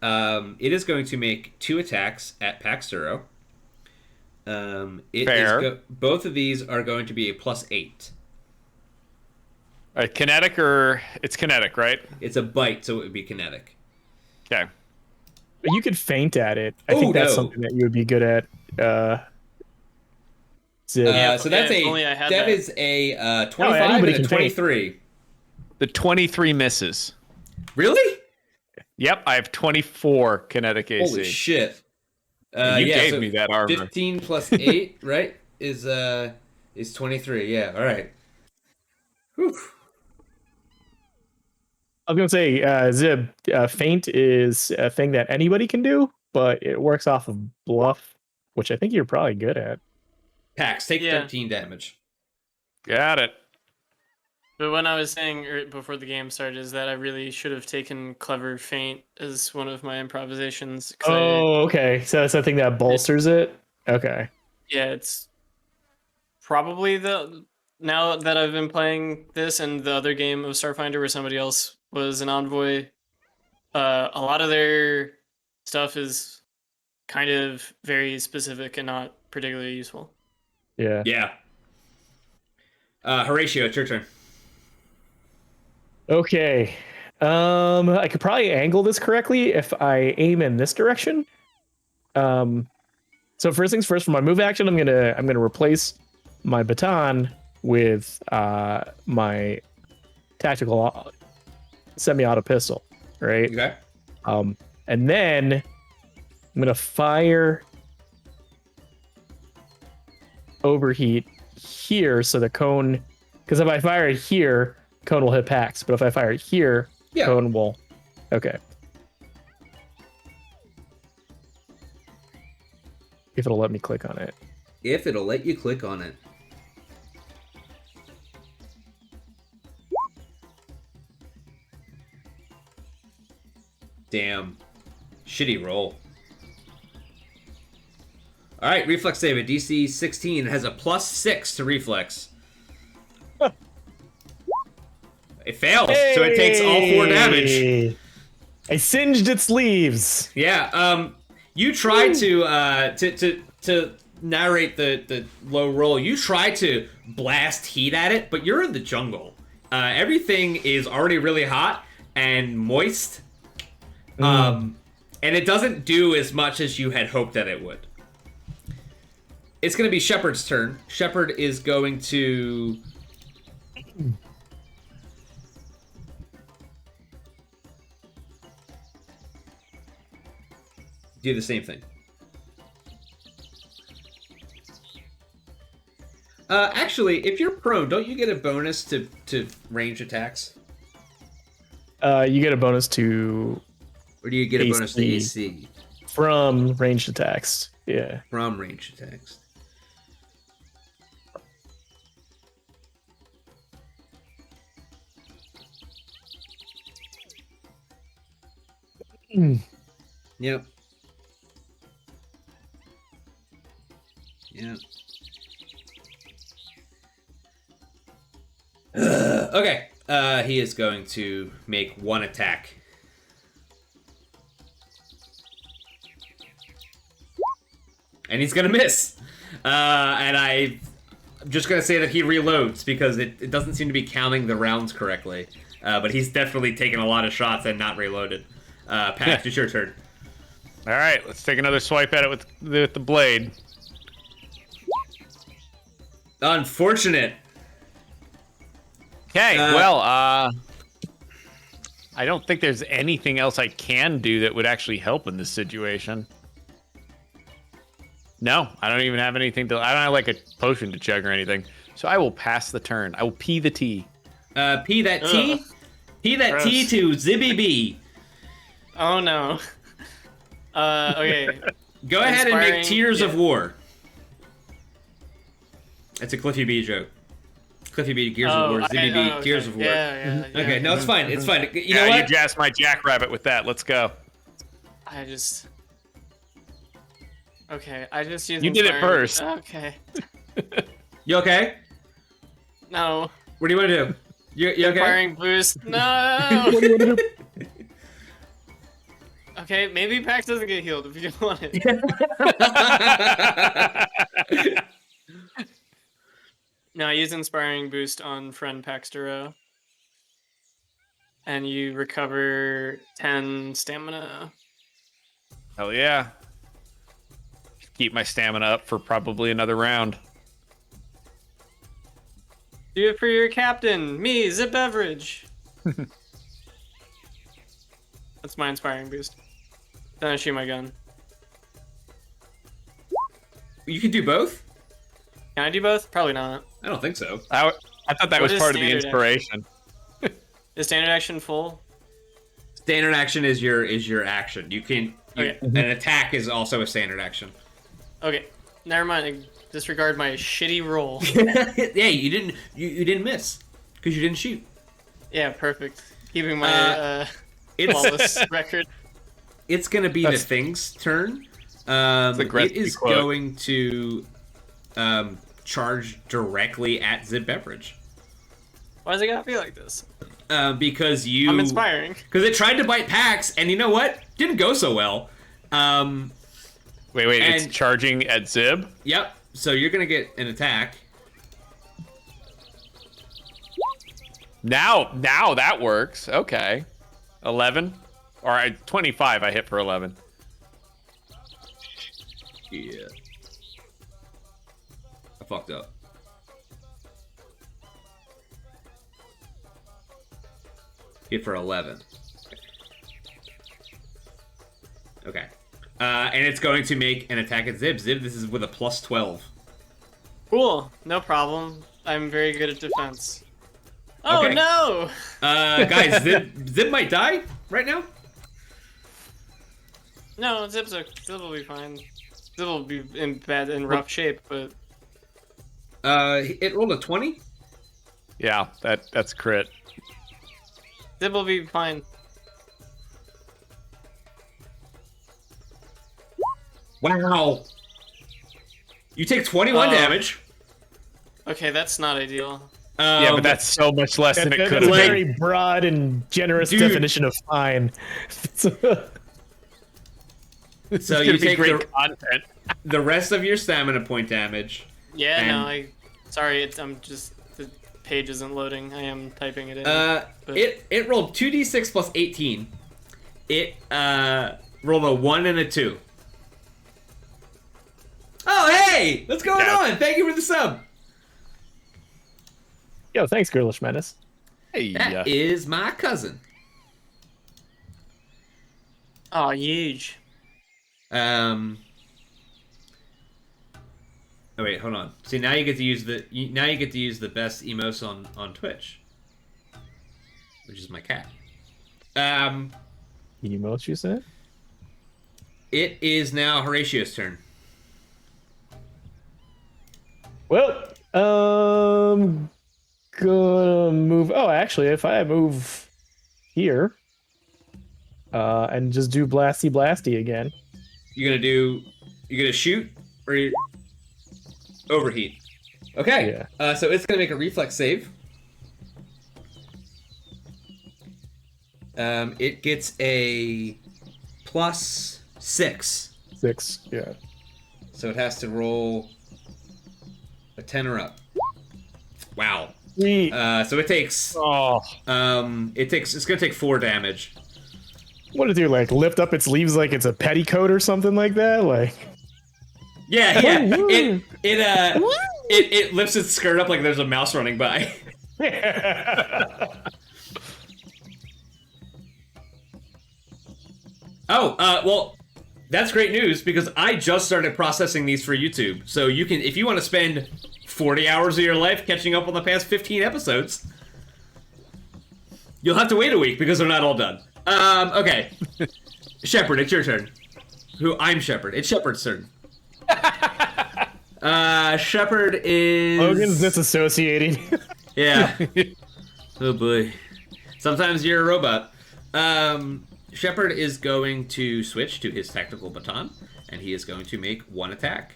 It is going to make 2 attacks at Paxuro. Fair. Both of these are going to be a +8. All right, kinetic or it's kinetic, right? It's a bite, so it would be kinetic. Okay. But you could feint at it. I think that's something that you would be good at. Zib. So that's if only I had that. is a 25 anybody and a can feint. 23. The 23 misses. Really? Yep, I have 24 kinetic AC. Holy shit! You gave me that armor. 15 plus 8, right? Is 23. Yeah. All right. Whew. I was gonna say, Zib, feint is a thing that anybody can do, but it works off of bluff, which I think you're probably good at. Pax, take Yeah. 13 damage. Got it. But when I was saying before the game started is that I really should have taken clever feint as one of my improvisations. 'Cause Okay. So that's the thing that bolsters it. Okay. yeah, it's probably now that I've been playing this and the other game of Starfinder where somebody else was an envoy, a lot of their stuff is kind of very specific and not particularly useful. Yeah. Yeah. Horatio, it's your turn. Okay. I could probably angle this correctly if I aim in this direction. So first things first, for my move action, I'm gonna replace my baton with my tactical semi-auto pistol, right? Okay. And then I'm gonna fire overheat here, so the cone, because if I fire it here, cone will hit Pax, but if I fire it here, Yeah. cone will. Okay. If it'll let me click on it. If it'll let you click on it. Damn. Shitty roll. Alright, reflex save at DC 16. It has a +6 to reflex. It fails, so it takes all 4 damage. Hey! I singed its leaves. Yeah, you try to narrate the low roll. You try to blast heat at it, but you're in the jungle. Everything is already really hot and moist. And it doesn't do as much as you had hoped that it would. It's going to be Shepard's turn. Shepard is going to... do the same thing. Actually, if you're prone, don't you get a bonus to range attacks? You get a bonus to Or do you get a bonus to AC. AC from ranged attacks. Yeah. from range attacks? Yep. Yeah. Okay. He is going to make 1 attack. and he's gonna miss. And I'm just gonna say that he reloads because it doesn't seem to be counting the rounds correctly. But he's definitely taken a lot of shots and not reloaded. Pax, it's your turn. All right, let's take another swipe at it with the blade. Unfortunate. Okay, well, I don't think there's anything else I can do that would actually help in this situation. No, I don't even have anything to. I don't have like a potion to chug or anything. So I will pass the turn. I will pee the tea. Pee that tea. Pee that tea to Zibby B. Oh no. Okay. Go ahead and make Inspiring- Tears of yeah. War. It's a Cliffy B joke. Cliffy B, Gears of War, Zibby B, okay. Gears of War. Yeah. Okay, no, it's fine. It's fine. You know Yeah, what? you jazzed my jackrabbit with that. Let's go. I just. Okay, I just used. You did it inspiring- first. Okay. You okay? No. What do you want to do? You okay? Inspiring boost. No. Okay, maybe Pax doesn't get healed if you don't want it. No, I use Inspiring Boost on friend Paxtero. And you recover 10 stamina. Hell yeah. Keep my stamina up for probably another round. Do it for your captain, me, Zip Beverage. That's my Inspiring Boost. Then I shoot my gun. You can do both? Can I do both? Probably not. I don't think so. I thought that What was is part of the standard inspiration. Is standard action full? Standard action is your action. You can. Okay. An attack is also a standard action. Okay, never mind. Disregard my shitty roll. Yeah, you didn't miss because you didn't shoot. Yeah, perfect. Keeping my It's flawless record. it's gonna be the thing's turn. It Gretzky is quote. going to charge directly at Zip Beverage. Why does it gotta be like this? Because you. I'm inspiring. Because it tried to bite Pax, and you know what? Didn't go so well. Wait, it's and- charging at Zib? Yep. So you're gonna get an attack. Now that works. Okay. 11? Or 25 I hit for 11. Yeah. I fucked up. Hit for 11. Okay. And it's going to make an attack at Zib. Zib, this is with a plus 12. Cool, no problem. I'm very good at defense. Oh Okay. no! Guys, Zib might die right now. No, Zip will be fine. Zip will be in rough shape, but It rolled a 20. Yeah, that's crit. Zip will be fine. Wow. You take 21 damage. Okay, that's not ideal. Yeah, but that's so much less than it That's could a have been. very broad and generous Dude. definition of fine. So It's you gonna be take great content. the rest of your stamina point damage. Yeah, And- sorry, I'm just the page isn't loading. I am typing it in. but- It rolled 2d6 plus 18. It rolled a 1 and a 2. Oh, hey! What's going Yeah. on? Thank you for the sub. Yo, thanks, Girlish Menace. Hey, That is my cousin. Oh, huge. Oh wait, hold on. See, now you get to use the best emotes on Twitch, which is my cat. Emotes, you said? It is now Horatio's turn. Well, gonna move. Oh, actually, if I move here, and just do blasty blasty again. You're gonna shoot or you overheat. Okay. So it's gonna make a reflex save. It gets a +6. 6, yeah. So it has to roll a 10 or up. Wow. Sweet. So it takes. Oh, It's gonna take 4 damage. What to do? Like lift up its leaves like it's a petticoat or something like that? Like. Yeah. It lifts its skirt up like there's a mouse running by. Oh, well, that's great news because I just started processing these for YouTube. So you can, if you want to spend 40 hours of your life catching up on the past 15 episodes, you'll have to wait a week because they're not all done. Okay. Shepard, it's your turn. I'm Shepard. It's Shepard's turn. Shepard is... Logan's disassociating. Yeah. Oh boy. Sometimes you're a robot. Shepard is going to switch to his tactical baton, and he is going to make 1 attack.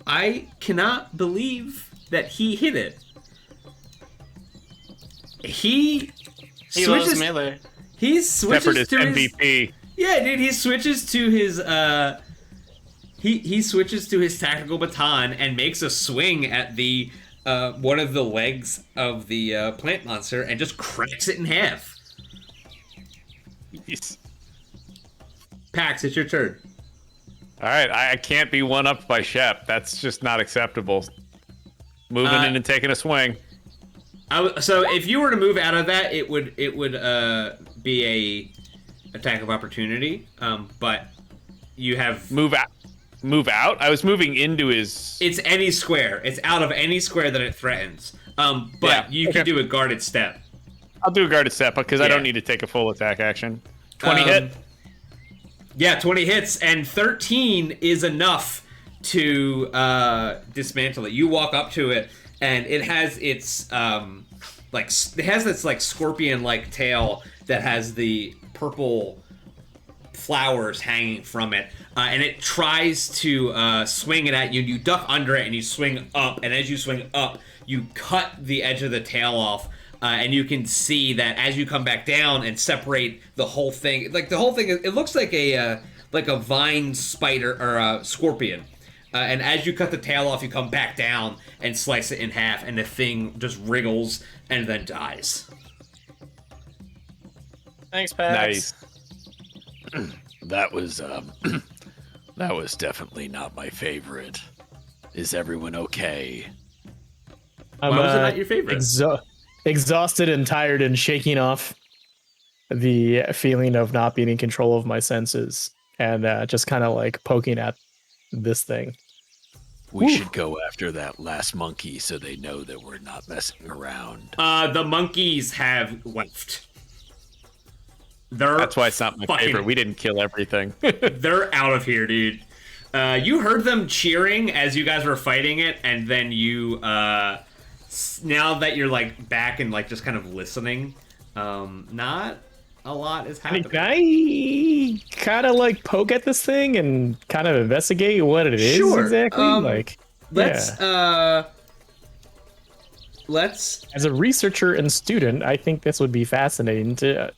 I cannot believe that he hit it. He loves melee. He switches Shepard is to MVP. Yeah, dude, he switches to his he switches to his tactical baton and makes a swing at the one of the legs of the plant monster and just cracks it in half. Jeez. Pax, it's your turn. All right, I can't be one-upped by Shep. That's just not acceptable. Moving in and taking a swing. So if you were to move out of that, it would be a attack of opportunity. But you have Move out. Move out? I was moving into his... It's any square. It's out of any square that it threatens. But Yeah, you can do a guarded step. I'll do a guarded step because I Yeah. don't need to take a full attack action. 20 hit. Yeah, 20 hits, and 13 is enough to dismantle it. You walk up to it, and it has its this scorpion-like tail that has the purple flowers hanging from it, and it tries to swing it at you. You duck under it, and you swing up, and as you swing up, you cut the edge of the tail off. And you can see that as you come back down and separate the whole thing, like the whole thing, it looks like a vine spider or a scorpion. And as you cut the tail off, you come back down and slice it in half, and the thing just wriggles and then dies. Thanks, Pax. Nice. That was that was definitely not my favorite. Is everyone okay? I'm, Why was it not your favorite? Exhausted and tired and shaking off the feeling of not being in control of my senses and just kind of like poking at this thing. We should go after that last monkey so they know that we're not messing around. The monkeys have left. That's why it's not my favorite. We didn't kill everything. They're out of here, dude. You heard them cheering as you guys were fighting it, and then you, now that you're like back and like just kind of listening, not a lot is happening. Can I kind of like poke at this thing and kind of investigate what it is exactly? Let's as a researcher and student, I think this would be fascinating to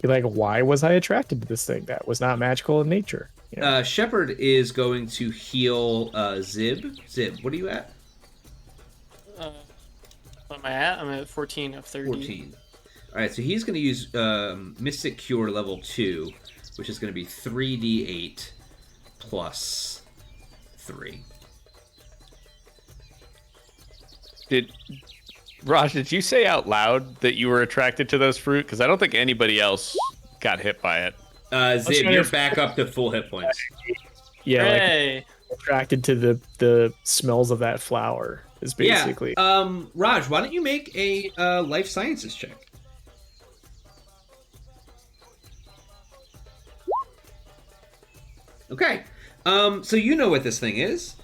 be like, why was I attracted to this thing that was not magical in nature? You know? Shepard is going to heal Zib. Zib, what are you at? What am I at? I'm at 14 of 30. 14. Alright, so he's going to use Mystic Cure level 2, which is going to be 3d8 plus 3. Raj, did you say out loud that you were attracted to those fruit? Because I don't think anybody else got hit by it. Zib, you're back up to full hit points. Yeah, Hey! like attracted to the smells of that flower is basically. Yeah. Raj, why don't you make a life sciences check? Okay. So you know what this thing is.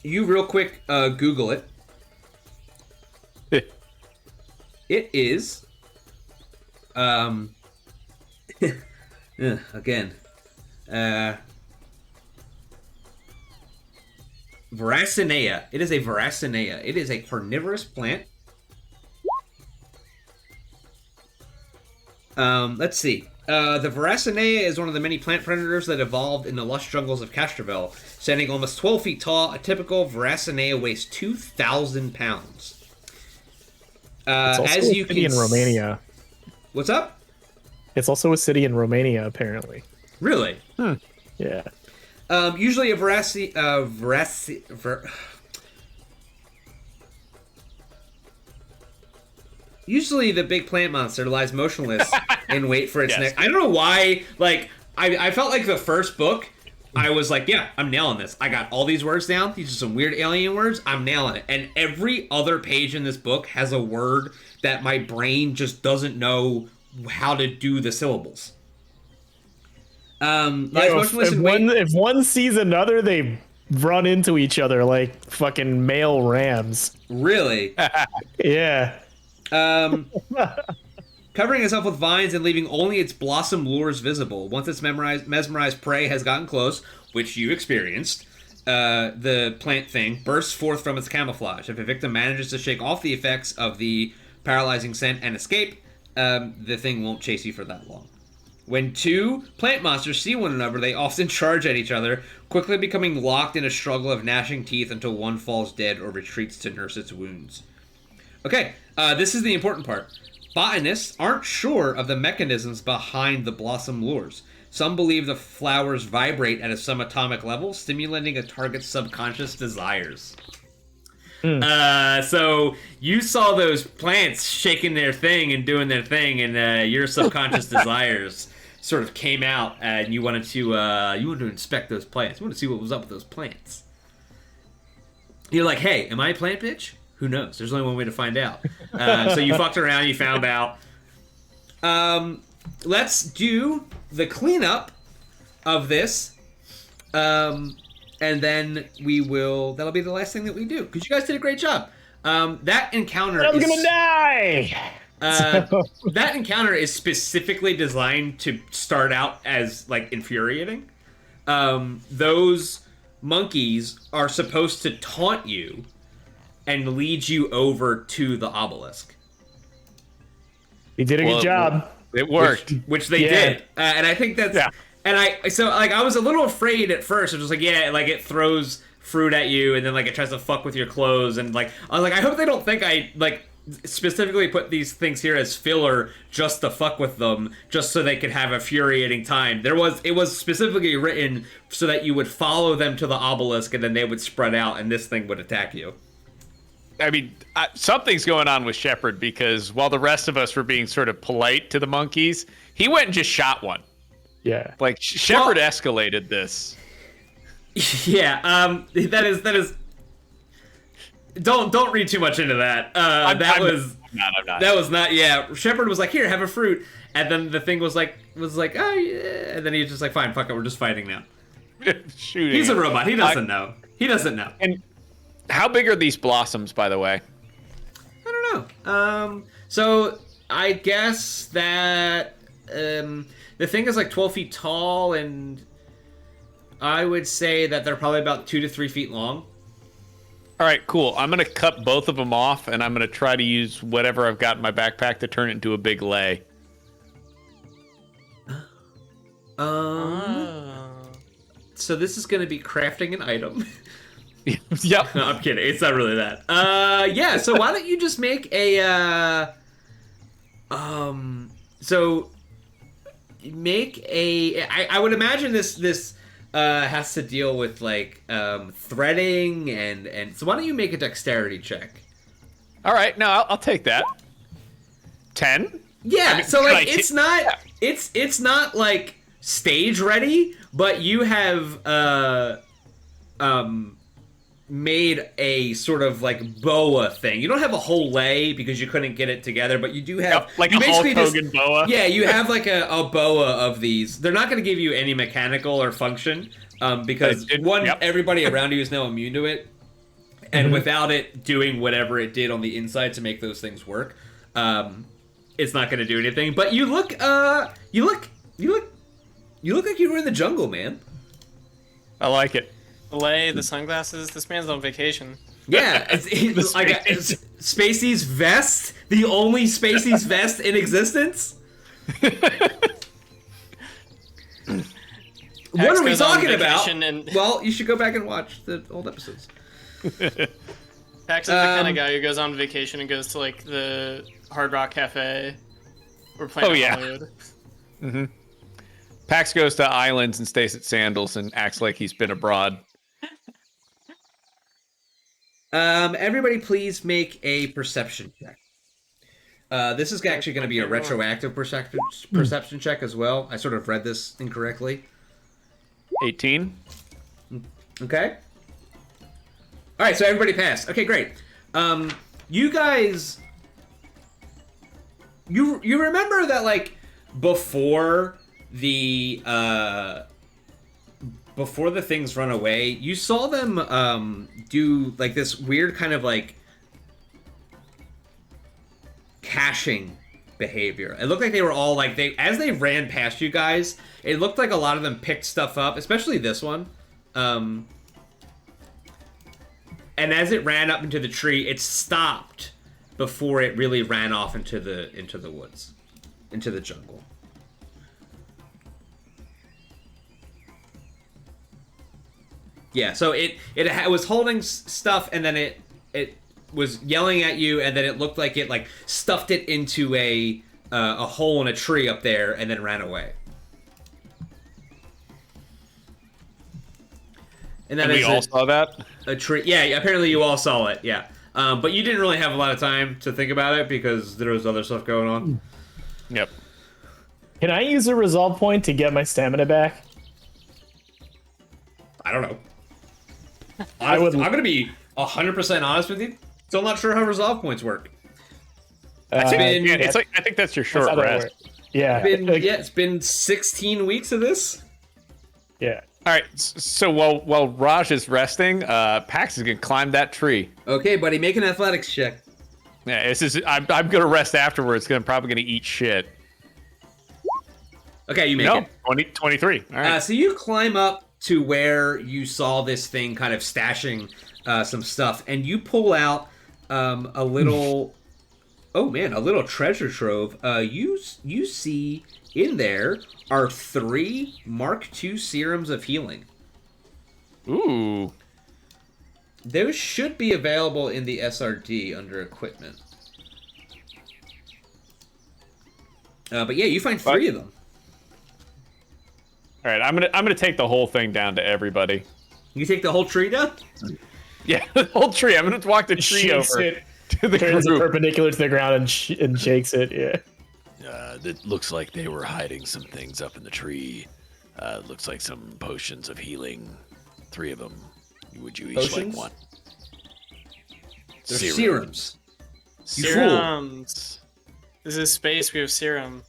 You real quick Google it. It is again. Veracinea. It is a Veracinea. It is a carnivorous plant. Let's see. The Veracinea is one of the many plant predators that evolved in the lush jungles of Castrovel. Standing almost 12 feet tall, a typical Veracinea weighs 2,000 pounds. It's also as a you city can in Romania. What's up? It's also a city in Romania, apparently. Really? Yeah. Usually a Usually the big plant monster lies motionless and wait for its Yes. next. I don't know why. Like I felt like the first book, I was like, yeah, I'm nailing this. I got all these words down. These are some weird alien words. I'm nailing it. And every other page in this book has a word that my brain just doesn't know how to do the syllables. Lies motionless and wait. If one sees another, they run into each other like fucking male rams. Really? Yeah. Covering itself with vines and leaving only its blossom lures visible. Once its mesmerized prey has gotten close, which you experienced, the plant thing bursts forth from its camouflage. If a victim manages to shake off the effects of the paralyzing scent and escape, the thing won't chase you for that long. When two plant monsters see one another, they often charge at each other, quickly becoming locked in a struggle of gnashing teeth until one falls dead or retreats to nurse its wounds. Okay, this is the important part. Botanists aren't sure of the mechanisms behind the blossom lures. Some believe the flowers vibrate at a subatomic level, stimulating a target's subconscious desires. So you saw those plants shaking their thing and doing their thing, and your subconscious desires sort of came out, and you wanted to inspect those plants. You wanted to see what was up with those plants. You're like, hey, am I a plant bitch? Who knows? There's only one way to find out. So you fucked around, you found out. Let's do the cleanup of this. And then that'll be the last thing that we do. Because you guys did a great job. That encounter I'm gonna die! that encounter is specifically designed to start out as, like, infuriating. Those monkeys are supposed to taunt you and lead you over to the obelisk. You did a good job. It worked. Which they did. And I think that's... Yeah. And I was a little afraid at first. It was like, yeah, like, it throws fruit at you, and then, like, it tries to fuck with your clothes, and, like, I was like, I hope they don't think I, like, specifically put these things here as filler just to fuck with them, just so they could have a infuriating time. It was specifically written so that you would follow them to the obelisk, and then they would spread out, and this thing would attack you. I mean, something's going on with Shepard, because while the rest of us were being sort of polite to the monkeys, he went and just shot one. Yeah. Like, Shepard escalated this. Yeah, that is. Don't read too much into that. I'm not. That was not. Yeah, Shepard was like, "Here, have a fruit," and then the thing was like, "Oh yeah," and then he was just like, "Fine, fuck it, we're just fighting now." Shooting. He's a robot. He doesn't know. He doesn't know. And how big are these blossoms, by the way? I don't know. So I guess that the thing is like 12 feet tall, and I would say that they're probably about 2 to 3 feet long. All right, cool. I'm going to cut both of them off, and I'm going to try to use whatever I've got in my backpack to turn it into a big lei. So this is going to be crafting an item. Yep. No, I'm kidding. It's not really that. Yeah, so why don't you just make a, so make a, I would imagine this has to deal with, like, threading and so why don't you make a dexterity check? All right, no, I'll take that. 10? Yeah, I mean, so, like, it's not like stage ready, but you have made a sort of like boa thing. You don't have a whole lei because you couldn't get it together, but you do have like a Hulk Hogan boa. Yeah, you have like a boa of these. They're not going to give you any mechanical or function because everybody around you is now immune to it, and without it doing whatever it did on the inside to make those things work, it's not going to do anything. But you look like you were in the jungle, man. I like it. The lei, the sunglasses. This man's on vacation. Yeah, it's Spacey's vest, the only Spacey's vest in existence. What are we goes on talking about? vacation and- Well, you should go back and watch the old episodes. Pax is the kind of guy who goes on vacation and goes to like the Hard Rock Cafe or Planet Hollywood. Pax goes to islands and stays at Sandals and acts like he's been abroad. Everybody, please make a perception check. This is actually going to be a retroactive perception check as well. I sort of read this incorrectly. 18. Okay. All right, so everybody passed. Okay, great. You guys, you remember that like before the things run away, you saw them do like this weird kind of like caching behavior. It looked like they were all like as they ran past you guys, it looked like a lot of them picked stuff up, especially this one. And as it ran up into the tree, it stopped before it really ran off into the woods, into the jungle. Yeah, so it was holding stuff, and then it was yelling at you, and then it looked like it like stuffed it into a hole in a tree up there, and then ran away. And We all saw that? A tree. Yeah, apparently you all saw it. Yeah, but you didn't really have a lot of time to think about it because there was other stuff going on. Yep. Can I use a resolve point to get my stamina back? I don't know. I'm going to be 100% honest with you. Still not sure how resolve points work. I think that's your short rest. Yeah. It's been 16 weeks of this. Yeah. All right. So while Raj is resting, Pax is gonna climb that tree. Okay, buddy, make an athletics check. Yeah. I'm gonna rest afterwards. Probably gonna eat shit. Okay, you make it. 23. All right. So you climb up to where you saw this thing kind of stashing some stuff, and you pull out a little a little treasure trove. You see in there are 3 Mark II serums of healing. Ooh. Those should be available in the SRD under equipment. But yeah, you find 3 of them. All right, I'm gonna take the whole thing down to everybody. You take the whole tree down? Yeah, the whole tree. I'm gonna walk the tree Shakes over it, to the turns it group. perpendicular to the ground and shakes it. Yeah. It looks like they were hiding some things up in the tree. Looks like some potions of healing. 3 of them. Would you each Potions? like one? They're Serum. serums. You fool. Serums. This is space. We have serum.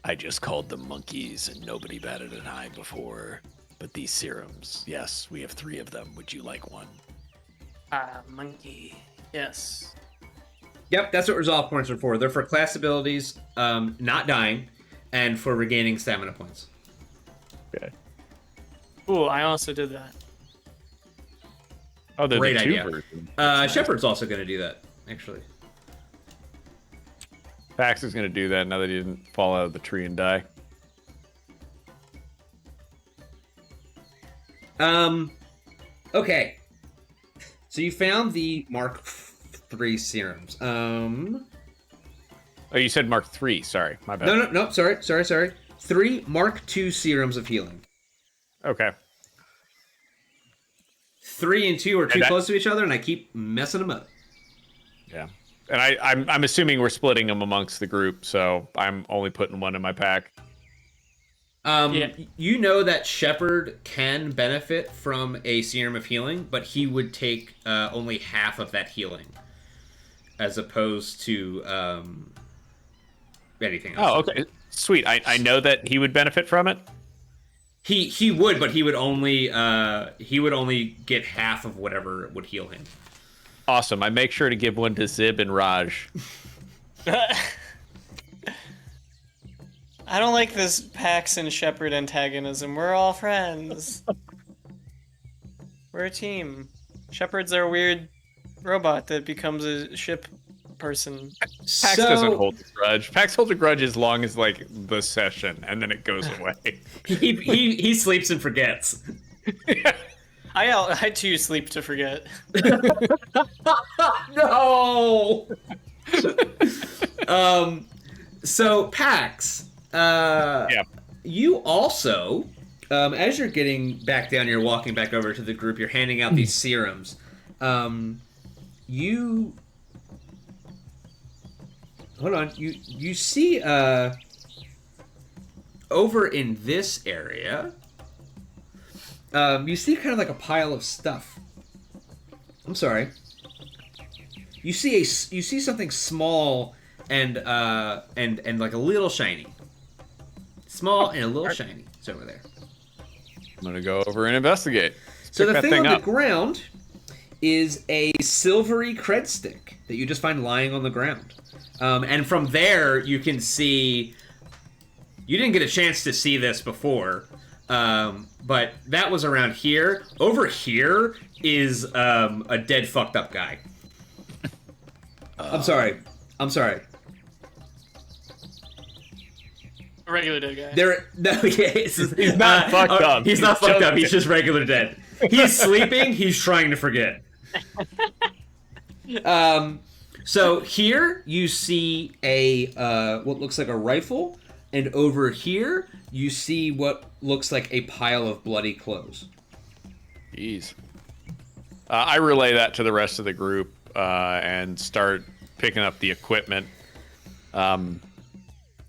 I just called them monkeys, and nobody batted an eye before. But these serums, yes, we have 3 of them. Would you like one? Monkey. Yes. Yep, that's what resolve points are for. They're for class abilities, not dying, and for regaining stamina points. Okay. Ooh, I also did that. Oh, they're Great the 2 idea. versions. Shepard's also going to do that, actually. Pax is gonna do that now that he didn't fall out of the tree and die. Okay. So you found the Mark III serums. Oh, you said Mark III. Sorry, my bad. No. Sorry. 3 Mark II serums of healing. Okay. 3 and 2 are too And close to each other, and I keep messing them up. Yeah. And I'm assuming we're splitting them amongst the group, so I'm only putting 1 in my pack. Yeah. You know that Shepard can benefit from a serum of healing, but he would take only half of that healing, as opposed to anything else. Oh, okay. Sweet. I know that he would benefit from it. He would, but he would only get half of whatever would heal him. Awesome. I make sure to give 1 to Zib and Raj. I don't like this Pax and Shepard antagonism. We're all friends. We're a team. Shepard's our weird robot that becomes a ship person. Pax doesn't hold a grudge. Pax holds a grudge as long as like the session, and then it goes away. He sleeps and forgets. I too sleep to forget. No. So Pax, Yeah. you also, as you're getting back down, you're walking back over to the group. You're handing out these serums. You hold on. You see over in this area. You see kind of like a pile of stuff. I'm sorry. You see something small and like a little shiny. Small and a little shiny. It's over there. I'm gonna go over and investigate. So Pick the that thing on up. the ground is a silvery cred stick that you just find lying on the ground. And from there you can see. You didn't get a chance to see this before. But that was around here. Over here is a dead fucked up guy. I'm sorry. A regular dead guy. He's not fucked up. He's not fucked up. He's just regular dead. He's sleeping. He's trying to forget. So here you see a what looks like a rifle, and over here you see what looks like a pile of bloody clothes. Jeez. I relay that to the rest of the group and start picking up the equipment.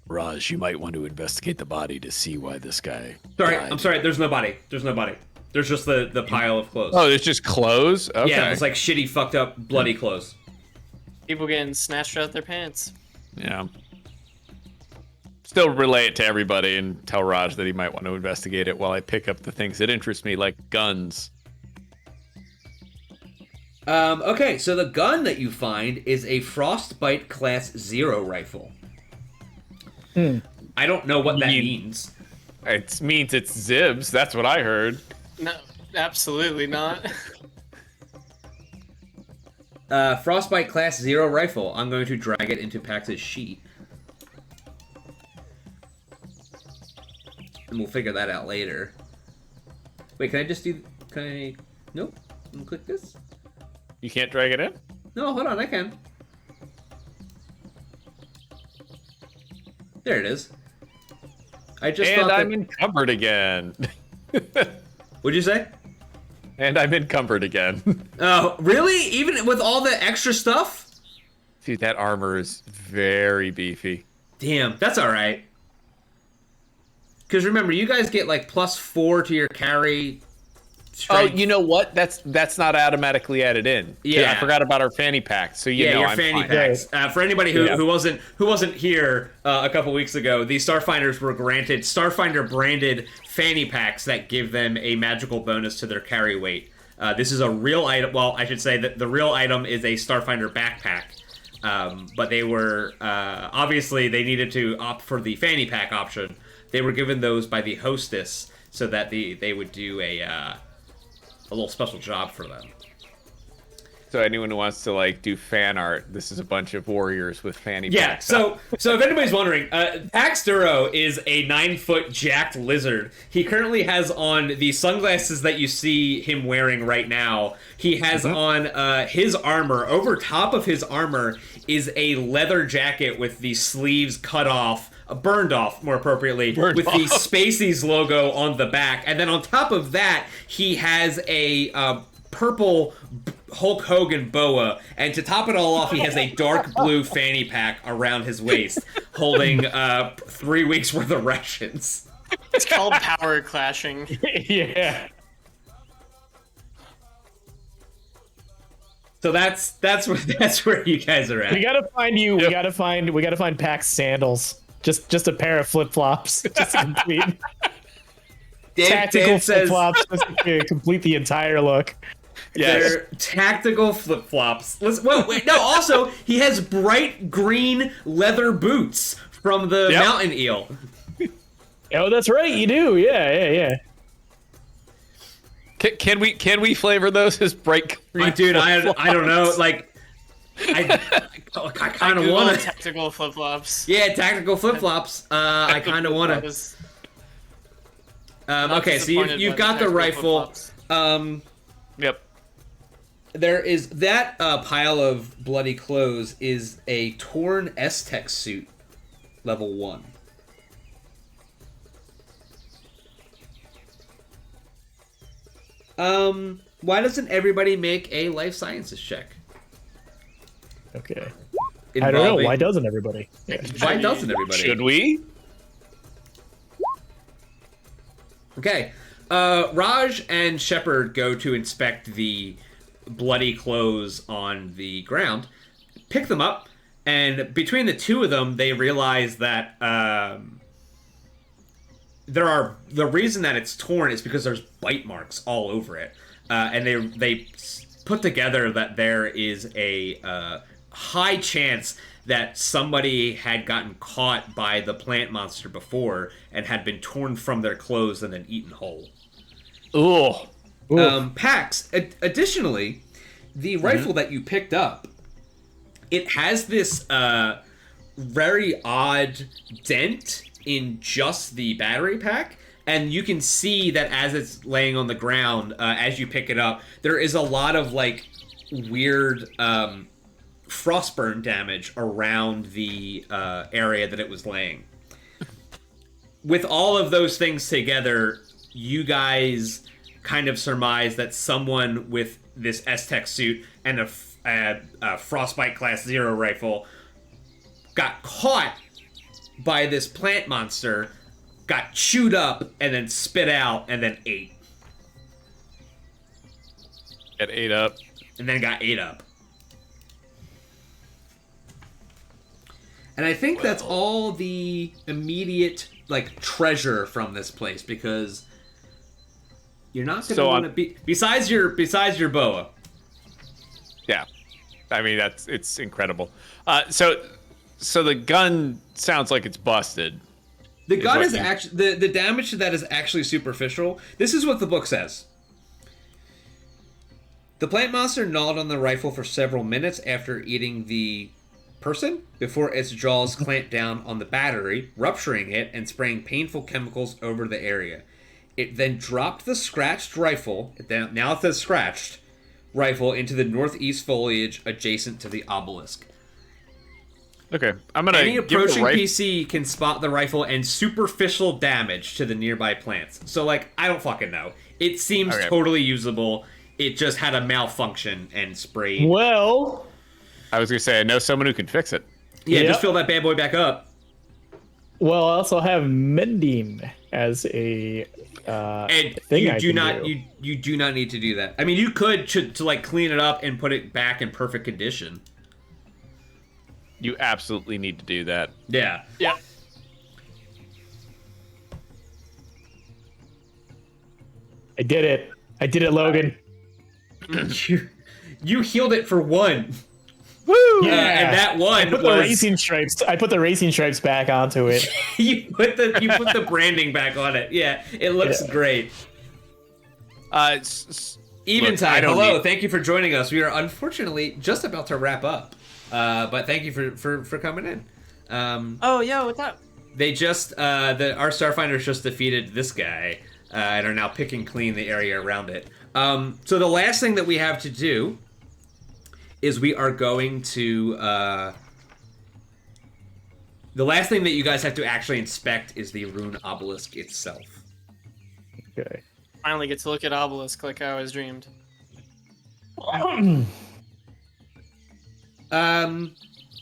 Raj, you might want to investigate the body to see why this guy. Sorry, died. I'm sorry. There's no body. There's just the pile of clothes. Oh, there's just clothes? Okay. Yeah, it's like shitty, fucked up, bloody clothes. People getting snatched out their pants. Yeah. Still relay it to everybody and tell Raj that he might want to investigate it while I pick up the things that interest me, like guns. Okay, so the gun that you find is a Frostbite Class 0 rifle. I don't know what that means. It means it's Zibs. That's what I heard. No, absolutely not. Frostbite Class 0 rifle. I'm going to drag it into Pax's sheet. And we'll figure that out later. Wait, can I... Nope. I'm gonna click this. You can't drag it in? No, hold on, I can. There it is. I just And thought I'm that... encumbered again. What'd you say? And I'm encumbered again. Oh, really? Even with all the extra stuff? Dude, that armor is very beefy. Damn, that's alright. Because remember, you guys get like +4 to your carry. Strength. Oh, you know what? That's not automatically added in. Yeah. I forgot about our fanny pack. So Yeah, your I'm fanny fine. packs. For anybody who, Yeah. who wasn't here a couple weeks ago, the Starfinders were granted Starfinder branded fanny packs that give them a magical bonus to their carry weight. This is a real item. Well, I should say that the real item is a Starfinder backpack. But they were obviously they needed to opt for the fanny pack option. They were given those by the hostess so that they would do a little special job for them. So anyone who wants to like do fan art, this is a bunch of warriors with fanny Yeah, packs. so if anybody's wondering, Pax Duro is a 9-foot jacked lizard. He currently has on the sunglasses that you see him wearing right now. He has on his armor. Over top of his armor is a leather jacket with the sleeves cut off, burned off more appropriately, with the Spaceys logo on the back. And then on top of that, he has a purple Hulk Hogan boa, and to top it all off, he has a dark blue fanny pack around his waist, holding 3 weeks worth of rations. It's called power clashing. Yeah. So that's where you guys are at. We gotta find you. We gotta find Pax sandals. Just a pair of flip flops. Just to complete tactical Dan flip says flops. Just to complete the entire look. they're tactical flip flops. Wait, no. Also, he has bright green leather boots from the mountain eel. Oh, that's right. You do. Yeah. Can we flavor those as bright green? Dude, I don't know. Like, I kind of Googled want to. tactical flip flops. Yeah, tactical flip flops. I kind of want to. Okay, so you've got the rifle. Yep. There is that pile of bloody clothes is a torn S-Tech suit, level 1. Why doesn't everybody make a life sciences check? Okay. I don't know. Why doesn't everybody? Yeah. Why doesn't everybody? Should we? Okay. Raj and Shepard go to inspect the bloody clothes on the ground, pick them up, and between the two of them, they realize that the reason that it's torn is because there's bite marks all over it, and they put together that there is a high chance that somebody had gotten caught by the plant monster before and had been torn from their clothes and then eaten whole. Ooh. Pax. Additionally, the rifle that you picked up, it has this very odd dent in just the battery pack, and you can see that as it's laying on the ground, as you pick it up, there is a lot of like weird frostburn damage around the area that it was laying. With all of those things together, you guys kind of surmise that someone with this S-Tech suit and a Frostbite Class 0 rifle got caught by this plant monster, got chewed up, and then spit out, and then ate. Get ate up. And then got ate up. And I think that's all the immediate, like, treasure from this place, because you're not going to want to be... Besides your boa. Yeah. I mean, it's incredible. So the gun sounds like it's busted. The gun is actually... The damage to that is actually superficial. This is what the book says. The plant monster gnawed on the rifle for several minutes after eating the person before its jaws clamped down on the battery, rupturing it and spraying painful chemicals over the area. It then dropped the scratched rifle, now it says scratched, rifle into the northeast foliage adjacent to the obelisk. Okay, I'm gonna. Any approaching PC can spot the rifle and superficial damage to the nearby plants. So, like, I don't fucking know. It seems totally usable. It just had a malfunction and sprayed. Well, I was gonna say I know someone who can fix it. Yeah, just fill that bad boy back up. Well, I also have mending as a and thing. You do not need to do that. I mean, you could to like clean it up and put it back in perfect condition. You absolutely need to do that. Yeah. Yeah. I did it, Logan. You healed it for 1. Woo! Yeah, and that one I put the racing stripes back onto it. you put the branding back on it. Yeah, it looks great. Eventide, hello. Thank you for joining us. We are unfortunately just about to wrap up, but thank you for coming in. Oh, yo, what's up? They just our Starfinders just defeated this guy and are now picking clean the area around it. So the last thing that we have to do is we are going to... the last thing that you guys have to actually inspect is the rune obelisk itself. Okay. Finally get to look at obelisk like I always dreamed.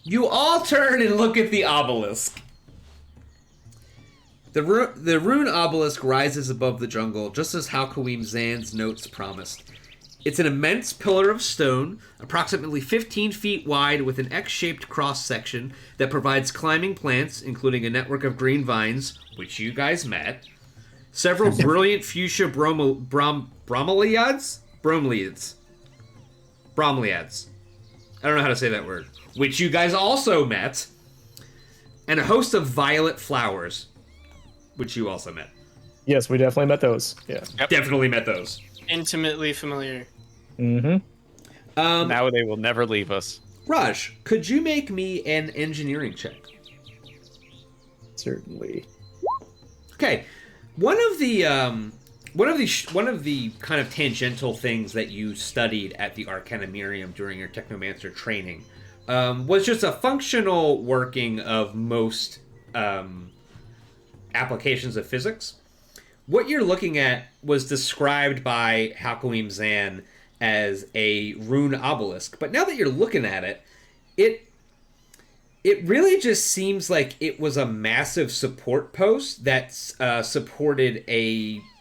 You all turn and look at the obelisk. The rune obelisk rises above the jungle, just as Halkoim Zan's notes promised. It's an immense pillar of stone, approximately 15 feet wide with an X-shaped cross-section that provides climbing plants, including a network of green vines, which you guys met, several brilliant fuchsia bromeliads? Bromeliads. I don't know how to say that word. Which you guys also met, and a host of violet flowers, which you also met. Yes, we definitely met those. Yeah. Yep. Definitely met those. Intimately familiar. Mm-hmm. Now they will never leave us. Raj, could you make me an engineering check? Certainly. Okay, one of the kind of tangential things that you studied at the Arcanumerium during your Technomancer training was just a functional working of most applications of physics. What you're looking at was described by Hakoim Zan as a rune obelisk, but now that you're looking at it, it really just seems like it was a massive support post that supported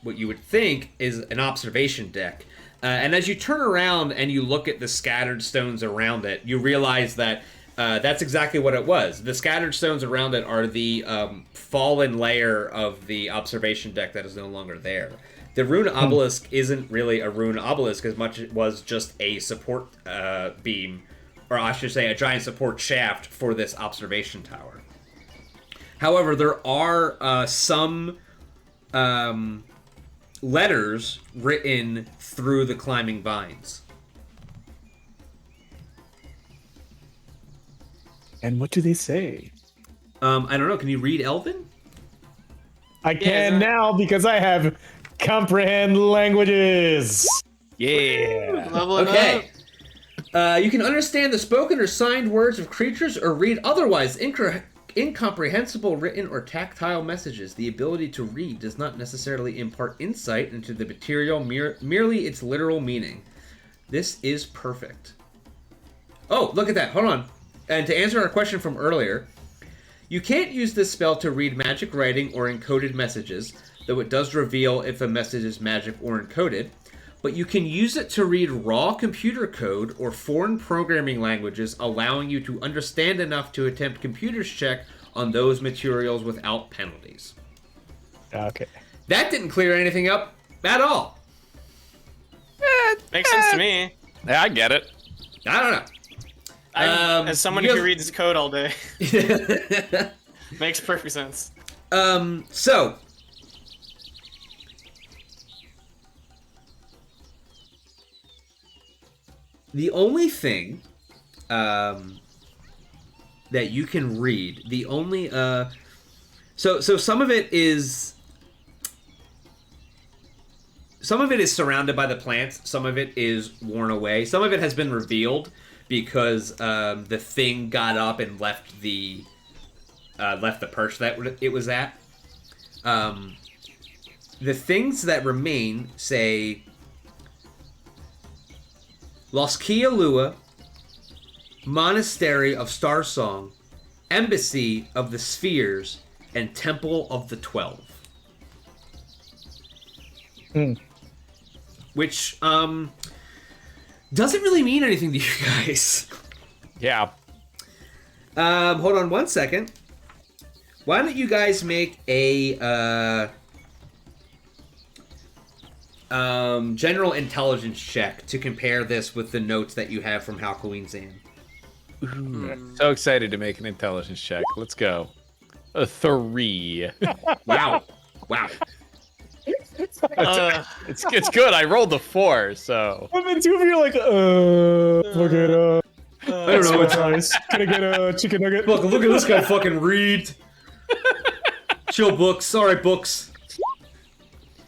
what you would think is an observation deck. And as you turn around and you look at the scattered stones around it, you realize that that's exactly what it was. The scattered stones around it are the fallen layer of the observation deck that is no longer there. The rune obelisk isn't really a rune obelisk as much as it was just a support beam, or I should say a giant support shaft for this observation tower. However, there are some letters written through the climbing vines. And what do they say? I don't know. Can you read Elven? I can now because I have comprehend languages. Yeah. Leveling Okay. You can understand the spoken or signed words of creatures or read otherwise incomprehensible written or tactile messages. The ability to read does not necessarily impart insight into the material, merely its literal meaning. This is perfect. Oh, look at that. Hold on. And to answer our question from earlier, you can't use this spell to read magic writing or encoded messages, though it does reveal if a message is magic or encoded. But you can use it to read raw computer code or foreign programming languages, allowing you to understand enough to attempt computer's check on those materials without penalties. Okay. That didn't clear anything up at all. Makes sense to me. Yeah, I get it. I don't know. As someone you who guys- reads code all day, makes perfect sense. So the only thing that you can read, the only so some of it is surrounded by the plants, some of it is worn away, some of it has been revealed because the thing got up and left the perch that it was at. The things that remain say Loskia Lua, Monastery of Starsong, Embassy of the Spheres, and Temple of the 12. Which doesn't really mean anything to you guys. Yeah. Hold on one second. Why don't you guys make a general intelligence check to compare this with the notes that you have from Halcoween Zan. So excited to make an intelligence check. Let's go. A 3. Wow. Wow. It's good. I rolled a 4, so. And then two of you are like, look at I don't know. it's nice. Can I get a chicken nugget? Look at this guy fucking read. Chill, books. All right, books.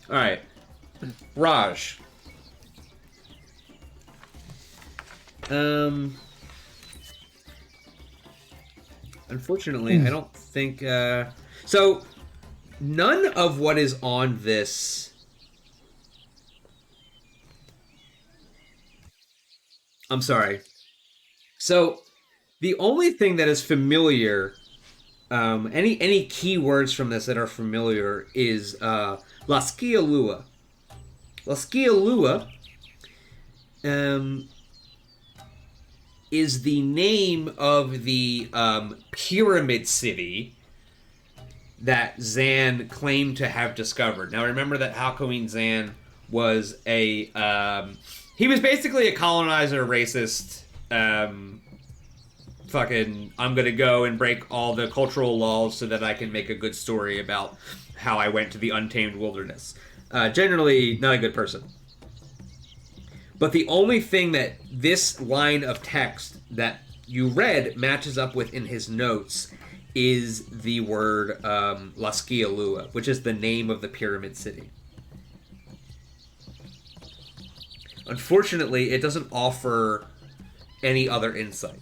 All right. Raj. Unfortunately, I don't think so none of what is on this I'm sorry. So the only thing that is familiar, any keywords from this that are familiar is Laskia Lua. Laskia Lua is the name of the pyramid city that Zan claimed to have discovered. Now remember that Halcoween Zan was he was basically a colonizer, racist, fucking, I'm gonna go and break all the cultural laws so that I can make a good story about how I went to the untamed wilderness. Generally, not a good person. But the only thing that this line of text that you read matches up with in his notes is the word Laskialua, which is the name of the pyramid city. Unfortunately, it doesn't offer any other insight.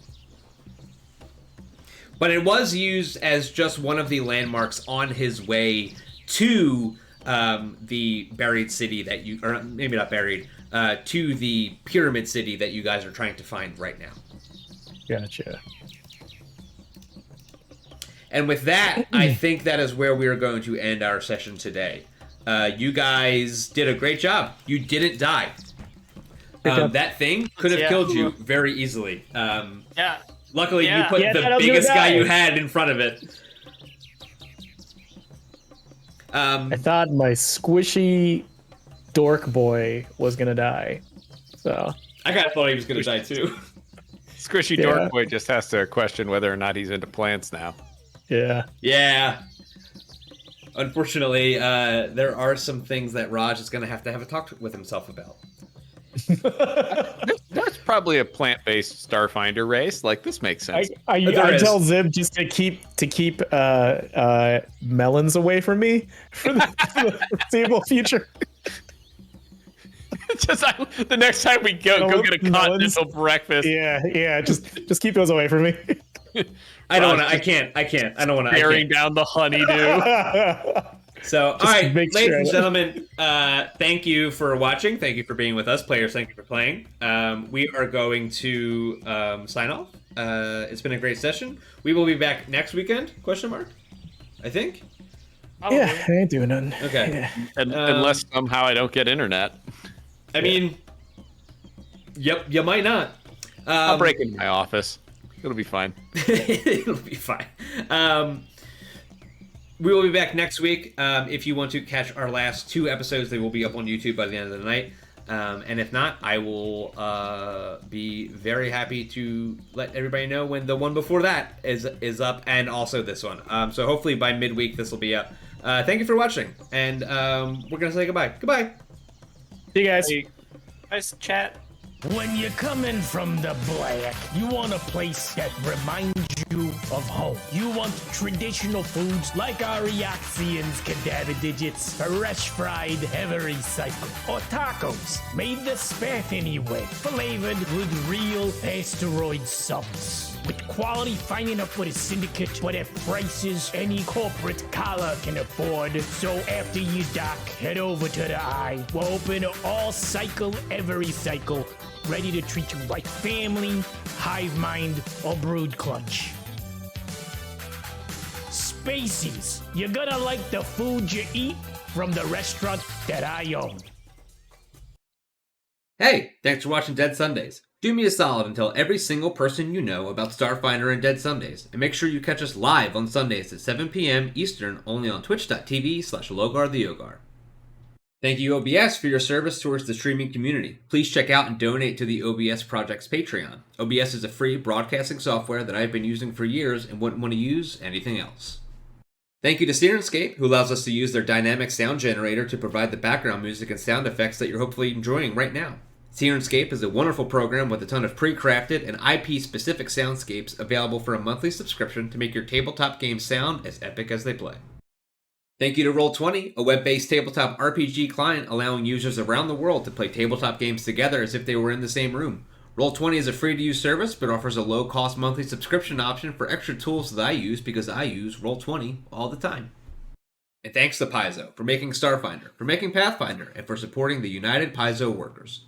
But it was used as just one of the landmarks on his way to the buried city that you, or maybe not buried, to the pyramid city that you guys are trying to find right now. Gotcha. And with that, I think that is where we are going to end our session today. You guys did a great job. You didn't die. That thing could have killed you very easily. Yeah. Luckily, you put the biggest guy you had in front of it. I thought my squishy dork boy was gonna die. So I kind of thought he was going to die too. Squishy Dork Boy just has to question whether or not he's into plants now. yeah. Yeah. Unfortunately, there are some things that Raj is going to have a talk with himself about. That's probably a plant-based Starfinder race. Like, this makes sense. I tell Zib just to keep melons away from me for the foreseeable future. Just the next time we go get a continental breakfast. Yeah. Just keep those away from me. I don't want to. I can't. I don't want to. Staring down the honeydew. So, all right, ladies and gentlemen, thank you for watching. Thank you for being with us. Players, thank you for playing. We are going to sign off. It's been a great session. We will be back next weekend, question mark, I think. Yeah, I ain't doing nothing. Okay. Yeah. Unless somehow I don't get internet. I mean, yep, you might not. I'll break into my office. It'll be fine. It'll be fine. We will be back next week. If you want to catch our last 2 episodes, they will be up on YouTube by the end of the night. And if not, I will be very happy to let everybody know when the one before that is up, and also this one. So hopefully by midweek this will be up. Thank you for watching, and we're gonna say goodbye. Goodbye. See you guys. Nice chat. When you're coming from the black, you want a place that reminds you of home. You want traditional foods like our Eoxians cadaver digits, fresh fried heavy recycled, or tacos made the spat anyway, flavored with real asteroid subs. With quality finding up with a syndicate, but at prices any corporate collar can afford. So after you dock, head over to the Eye. We're open to all cycle, every cycle, ready to treat you like family, hive mind, or brood clutch. Spacies, you're gonna like the food you eat from the restaurant that I own. Hey, thanks for watching Dead Sundays. Do me a solid and tell every single person you know about Starfinder and Dead Sundays, and make sure you catch us live on Sundays at 7 p.m. Eastern only on twitch.tv/LogarTheOgar. Thank you, OBS, for your service towards the streaming community. Please check out and donate to the OBS Project's Patreon. OBS is a free broadcasting software that I've been using for years and wouldn't want to use anything else. Thank you to Sirenscape, who allows us to use their dynamic sound generator to provide the background music and sound effects that you're hopefully enjoying right now. Sirenscape is a wonderful program with a ton of pre-crafted and IP-specific soundscapes available for a monthly subscription to make your tabletop games sound as epic as they play. Thank you to Roll20, a web-based tabletop RPG client allowing users around the world to play tabletop games together as if they were in the same room. Roll20 is a free-to-use service, but offers a low-cost monthly subscription option for extra tools that I use because I use Roll20 all the time. And thanks to Paizo for making Starfinder, for making Pathfinder, and for supporting the United Paizo workers.